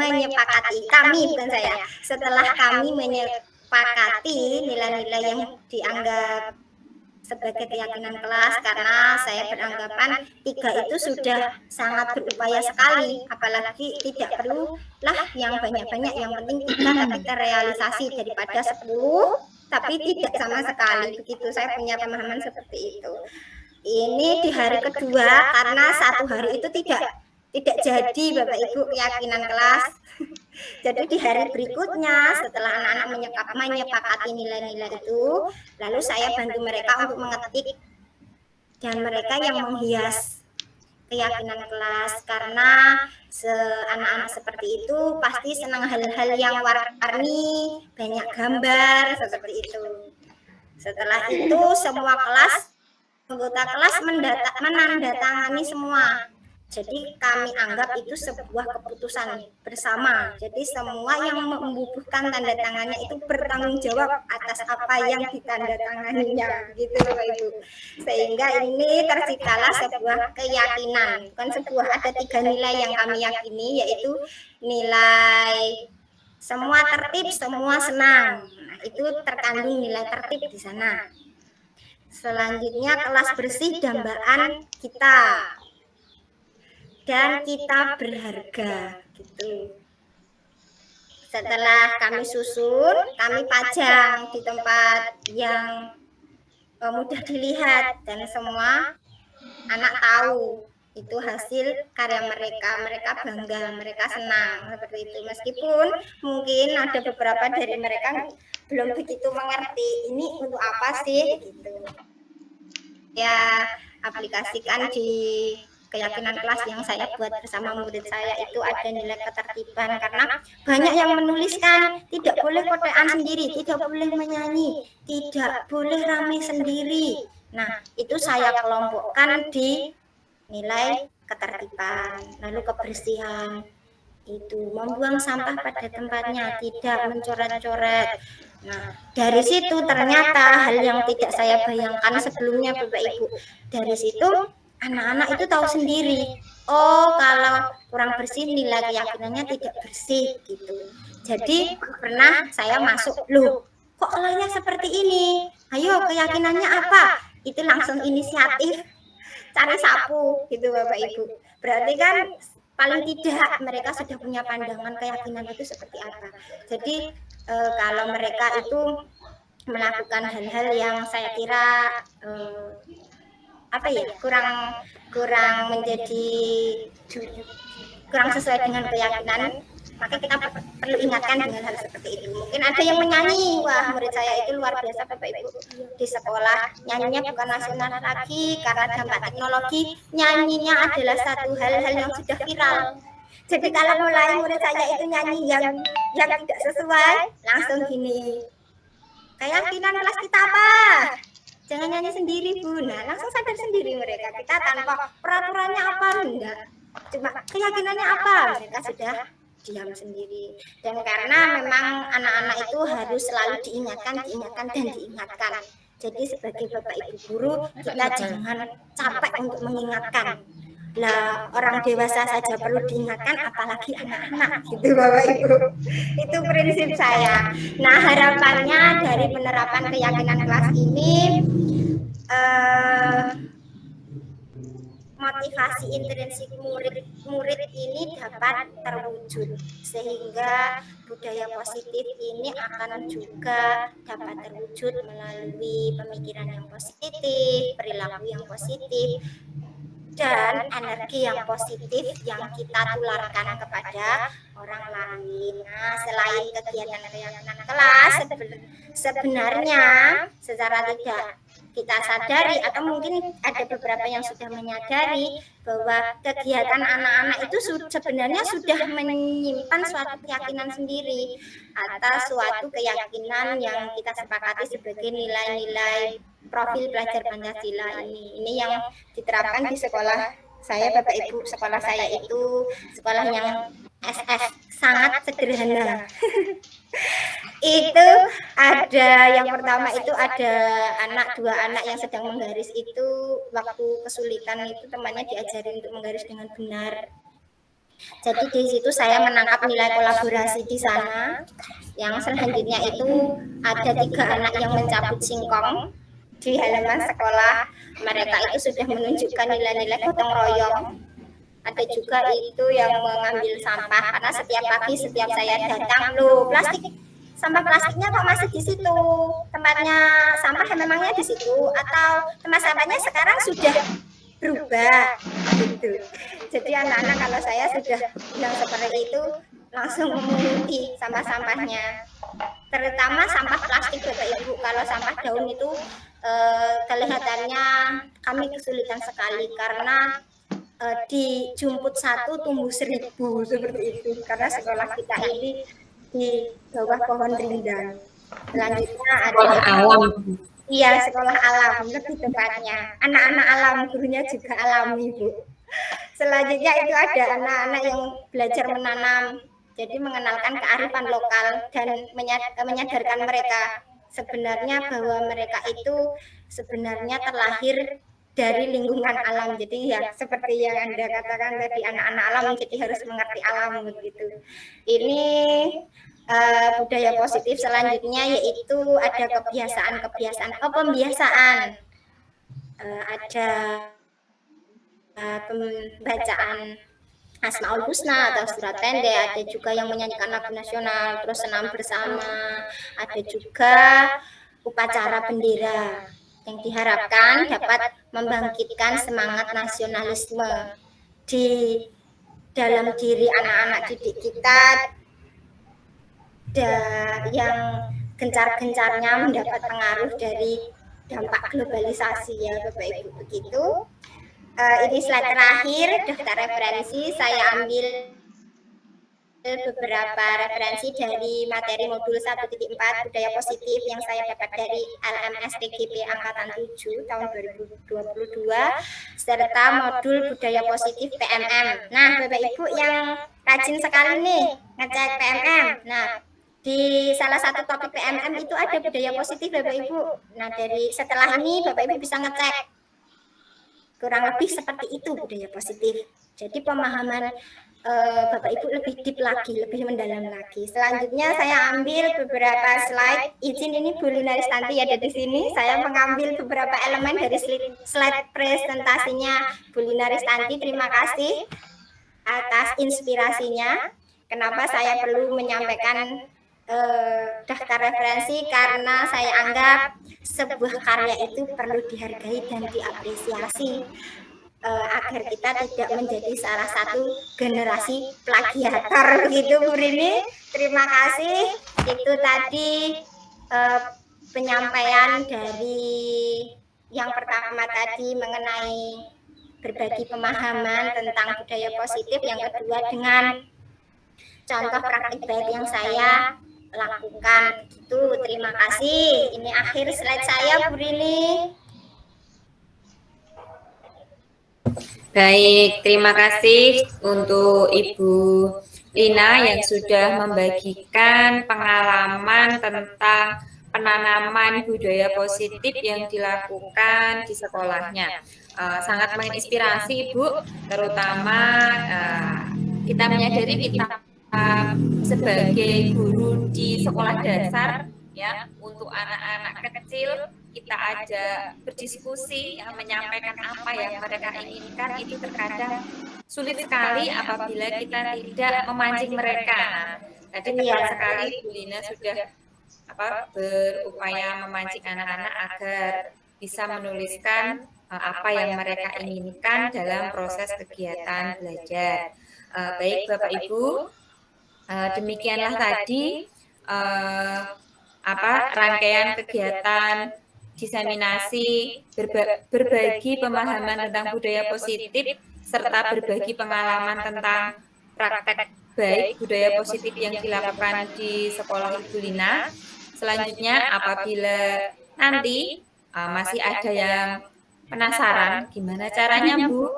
setelah kami menyepakati nilai-nilai yang dianggap sebagai keyakinan kelas, karena saya beranggapan 3 itu sudah sangat berupaya sekali, apalagi tidak perlulah yang banyak-banyak, yang penting 3 tapi terrealisasi daripada 10 tapi tidak sama sekali. Begitu saya punya pemahaman seperti itu. Ini di hari kedua, karena 1 hari itu tidak jadi Bapak Ibu keyakinan kelas. Jadi di hari berikutnya setelah anak-anak menyepakati nilai-nilai itu, lalu saya bantu mereka untuk mengetik dan mereka yang menghias keyakinan kelas, karena anak-anak seperti itu pasti senang hal-hal yang warna-warni, banyak gambar seperti itu. Setelah itu semua kelas, anggota kelas menandatangani semua. Jadi kami anggap itu sebuah keputusan bersama. Jadi semua yang membubuhkan tanda tangannya itu bertanggung jawab atas apa yang ditandatanganinya, gitu Bapak Ibu. Sehingga ini terciptalah sebuah keyakinan, bukan sebuah, ada 3 nilai yang kami yakini, yaitu nilai semua tertib, semua senang. Nah, itu terkandung nilai tertib di sana. Selanjutnya kelas bersih, dambaan kita. Dan kita berharga, gitu. Setelah kami susun, kami pajang di tempat yang mudah dilihat dan semua anak tahu itu hasil karya mereka. Mereka bangga, mereka senang seperti itu. Meskipun mungkin ada beberapa dari mereka belum begitu mengerti ini untuk apa sih, gitu. Ya, aplikasikan di keyakinan kelas yang saya buat bersama murid saya itu ada nilai ketertiban, karena banyak yang menuliskan tidak boleh kotekan sendiri, tidak boleh menyanyi, tidak boleh ramai sendiri. Nah, itu saya kelompokkan di nilai ketertiban. Lalu kebersihan itu membuang sampah pada tempatnya, tidak mencoret-coret. Nah, dari situ ternyata hal yang tidak saya bayangkan sebelumnya Bapak Ibu, dari situ anak-anak itu tahu sendiri. Oh, kalau kurang bersih nilai keyakinannya tidak bersih gitu. Jadi pernah saya masuk, loh kok olahnya seperti ini? Ayo keyakinannya apa? Itu langsung inisiatif cari sapu gitu Bapak Ibu. Berarti kan paling tidak mereka sudah punya pandangan keyakinan itu seperti apa. Jadi kalau mereka itu melakukan hal-hal yang saya kira apa ya kurang menjadi kurang sesuai dengan keyakinan, maka kita perlu ingatkan dengan hal seperti itu. Mungkin ada yang menyanyi, wah murid saya itu luar biasa Bapak Ibu di sekolah, nyanyinya bukan nasional lagi karena dampak teknologi, nyanyinya adalah satu hal-hal yang sudah viral. Jadi kalau mulai murid saya itu nyanyi yang tidak sesuai, langsung gini, keyakinan kelas kita apa? Jangan nyanyi sendiri Bu. Nah langsung sadar sendiri mereka, kita tanpa peraturannya apa enggak, cuma keyakinannya apa, mereka sudah diam sendiri. Dan karena memang anak-anak itu harus selalu diingatkan dan diingatkan. Jadi sebagai Bapak Ibu guru, kita jangan capek untuk mengingatkan. Lah orang dewasa saja perlu diingatkan, apalagi anak-anak gitu Bapak Ibu. Itu prinsip saya. Nah harapannya dari penerapan keyakinan kelas ini motivasi intrinsik murid ini dapat terwujud, sehingga budaya positif ini akan juga dapat terwujud melalui pemikiran yang positif, perilaku yang positif, dan energi yang positif yang kita tularkan kepada orang lain. Nah, selain kegiatan-kegiatan kelas, sebenarnya secara tidak kita sadari atau mungkin ada beberapa yang sudah menyadari bahwa kegiatan anak-anak itu sebenarnya sudah menyimpan suatu keyakinan sendiri atas suatu keyakinan yang kita sepakati sebagai nilai-nilai profil pelajar Pancasila ini. Ini yang diterapkan di sekolah saya Bapak Ibu. Sekolah saya itu sekolah yang SS, sangat sederhana. Itu ada yang pertama itu ada dua anak yang sedang menggaris, itu waktu kesulitan itu temannya diajarin untuk menggaris dengan benar. Jadi di situ saya menangkap nilai kolaborasi di sana. Yang selanjutnya itu ada 3 anak yang mencabut singkong di halaman sekolah. Mereka itu sudah menunjukkan nilai-nilai gotong royong. Ada juga itu yang mengambil sampah, karena setiap pagi setiap saya datang, loh sampah plastiknya kok masih di situ, tempatnya sampah memangnya di situ, atau tempat sampahnya sekarang sudah berubah gitu. Jadi anak-anak kalau saya sudah bilang seperti itu langsung memunguti sampah-sampahnya, terutama sampah plastik Bapak Ibu. Kalau sampah daun itu kelihatannya kami kesulitan sekali, karena dijumput 1 tumbuh 1000 seperti itu, karena sekolah kita ini di bawah pohon rindang. Selanjutnya ada alam. Iya, sekolah alam lebih tepatnya. Anak-anak alam, gurunya juga alami Bu. Selanjutnya itu ada anak-anak yang belajar menanam, jadi mengenalkan kearifan lokal dan menyadarkan mereka sebenarnya bahwa mereka itu sebenarnya terlahir dari lingkungan alam. Jadi ya seperti yang Anda katakan tadi, anak-anak alam jadi harus mengerti alam begitu. Ini budaya positif. Selanjutnya yaitu ada pembiasaan. Ada pembacaan Asmaul Husna atau surat pendek, ada juga yang menyanyikan lagu nasional, terus senam bersama, ada juga upacara bendera yang diharapkan dapat membangkitkan semangat nasionalisme di dalam diri anak-anak didik kita, yang gencar-gencarnya mendapat pengaruh dari dampak globalisasi ya Bapak Ibu begitu. Ini slide terakhir, daftar referensi. Saya ambil beberapa referensi dari materi modul 1.4 budaya positif yang saya dapat dari LMS TGP angkatan 7 tahun 2022 serta modul budaya positif PMM. Nah, Bapak Ibu yang rajin sekali nih ngecek PMM. Nah, di salah satu topik PMM itu ada budaya positif Bapak Ibu. Nah, dari setelah ini Bapak Ibu bisa ngecek Kurang lebih seperti itu budaya positif. Jadi pemahaman Bapak Ibu lebih deep lagi, lebih mendalam lagi. Selanjutnya saya ambil beberapa slide. Izin ini Bu Lina Ristanti ada di sini. Saya mengambil beberapa elemen dari slide presentasinya Bu Lina Ristanti. Terima kasih atas inspirasinya. Kenapa saya perlu menyampaikan daftar referensi, karena saya anggap sebuah karya itu perlu dihargai dan diapresiasi agar kita tidak menjadi salah satu generasi plagiator begitu Bu Rini. Terima kasih. Itu tadi penyampaian dari yang pertama tadi mengenai berbagi pemahaman tentang budaya positif, yang kedua dengan contoh praktik baik yang saya lakukan. Itu terima kasih. Ini akhir slide saya Bu Rini. Baik, terima kasih untuk Ibu Lina yang sudah membagikan pengalaman tentang penanaman budaya positif yang dilakukan di sekolahnya. Sangat menginspirasi Ibu, terutama kita menyadari kita sebagai guru di sekolah dasar, ya, untuk anak-anak kecil kita ajak berdiskusi, ya, menyampaikan apa yang mereka inginkan, itu terkadang sulit sekali apabila kita tidak memancing mereka. Tadi tepat sekali Bu Lina sudah berupaya memancing anak-anak agar bisa menuliskan apa yang mereka inginkan dalam proses kegiatan belajar. Baik Bapak Ibu, demikianlah tadi rangkaian kegiatan diseminasi berbagi pemahaman tentang budaya positif serta berbagi pengalaman tentang praktek baik budaya positif yang dilakukan di sekolah Ibu Lina. Selanjutnya apabila nanti masih ada yang penasaran gimana caranya Bu,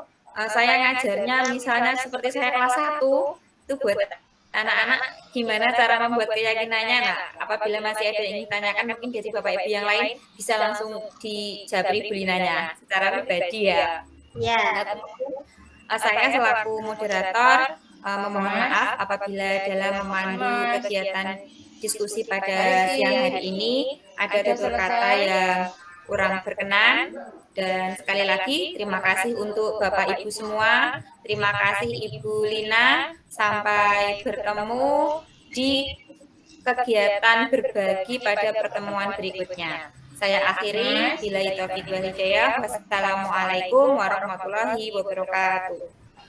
saya ngajarnya misalnya seperti saya kelas 1 itu buat anak-anak gimana cara membuat keyakinannya. Nah, apabila masih ada yang ditanyakan mungkin dari Bapak Ibu yang lain bisa langsung dijabri Bu Linanya secara pribadi ya. Ya. Saya selaku moderator memohon maaf apabila dalam memandu kegiatan diskusi pada siang hari ini ada tutur kata yang kurang berkenan. Dan sekali lagi terima kasih untuk Bapak Ibu semua, terima kasih Ibu Lina, sampai bertemu di kegiatan berbagi pada pertemuan berikutnya. Saya akhiri, billahi taufiq wal hidayah. Wassalamualaikum warahmatullahi wabarakatuh.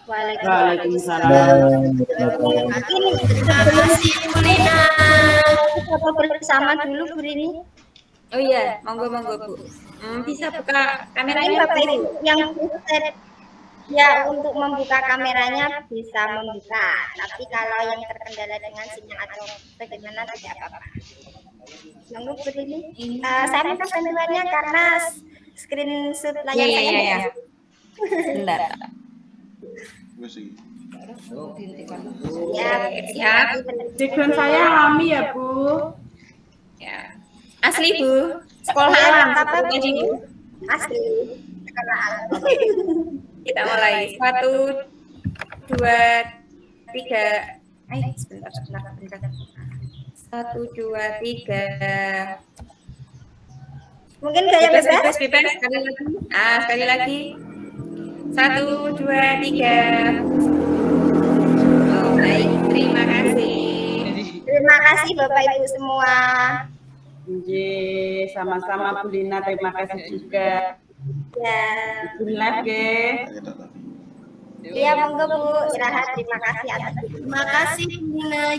Waalaikumsalam. Terima kasih Bu Lina. Kita bersama dulu Bu Rini. Oh iya, monggo Bu. Bisa buka kameranya Bapak Ibu yang ya untuk membuka kameranya bisa membuka, tapi kalau yang terkendala dengan sinyal atau bagaimana tidak apa-apa. Monggo Bu Rini. Saya minta bantuannya karena screenshot layar saya. Iya. Bentar. Ya, siap. Background saya alami ya Bu. Ya. Asli Bu. Sekolah alam. apa Tadi Bu. asli sekolah alam. Kita mulai. 1, 2, 3. Sebentar. 1, 2, 3. Mungkin gaya bebas. Bebas sekali lagi. Sekali lagi. 1, 2, 3. Oh, baik. Terima kasih. Terima kasih Bapak Ibu semua. Sama-sama Bu Lina, terima kasih juga. Ya. Live ge. Iya, monggo Bu, istirahat. Terima kasih atas. Terima kasih Bu Lina.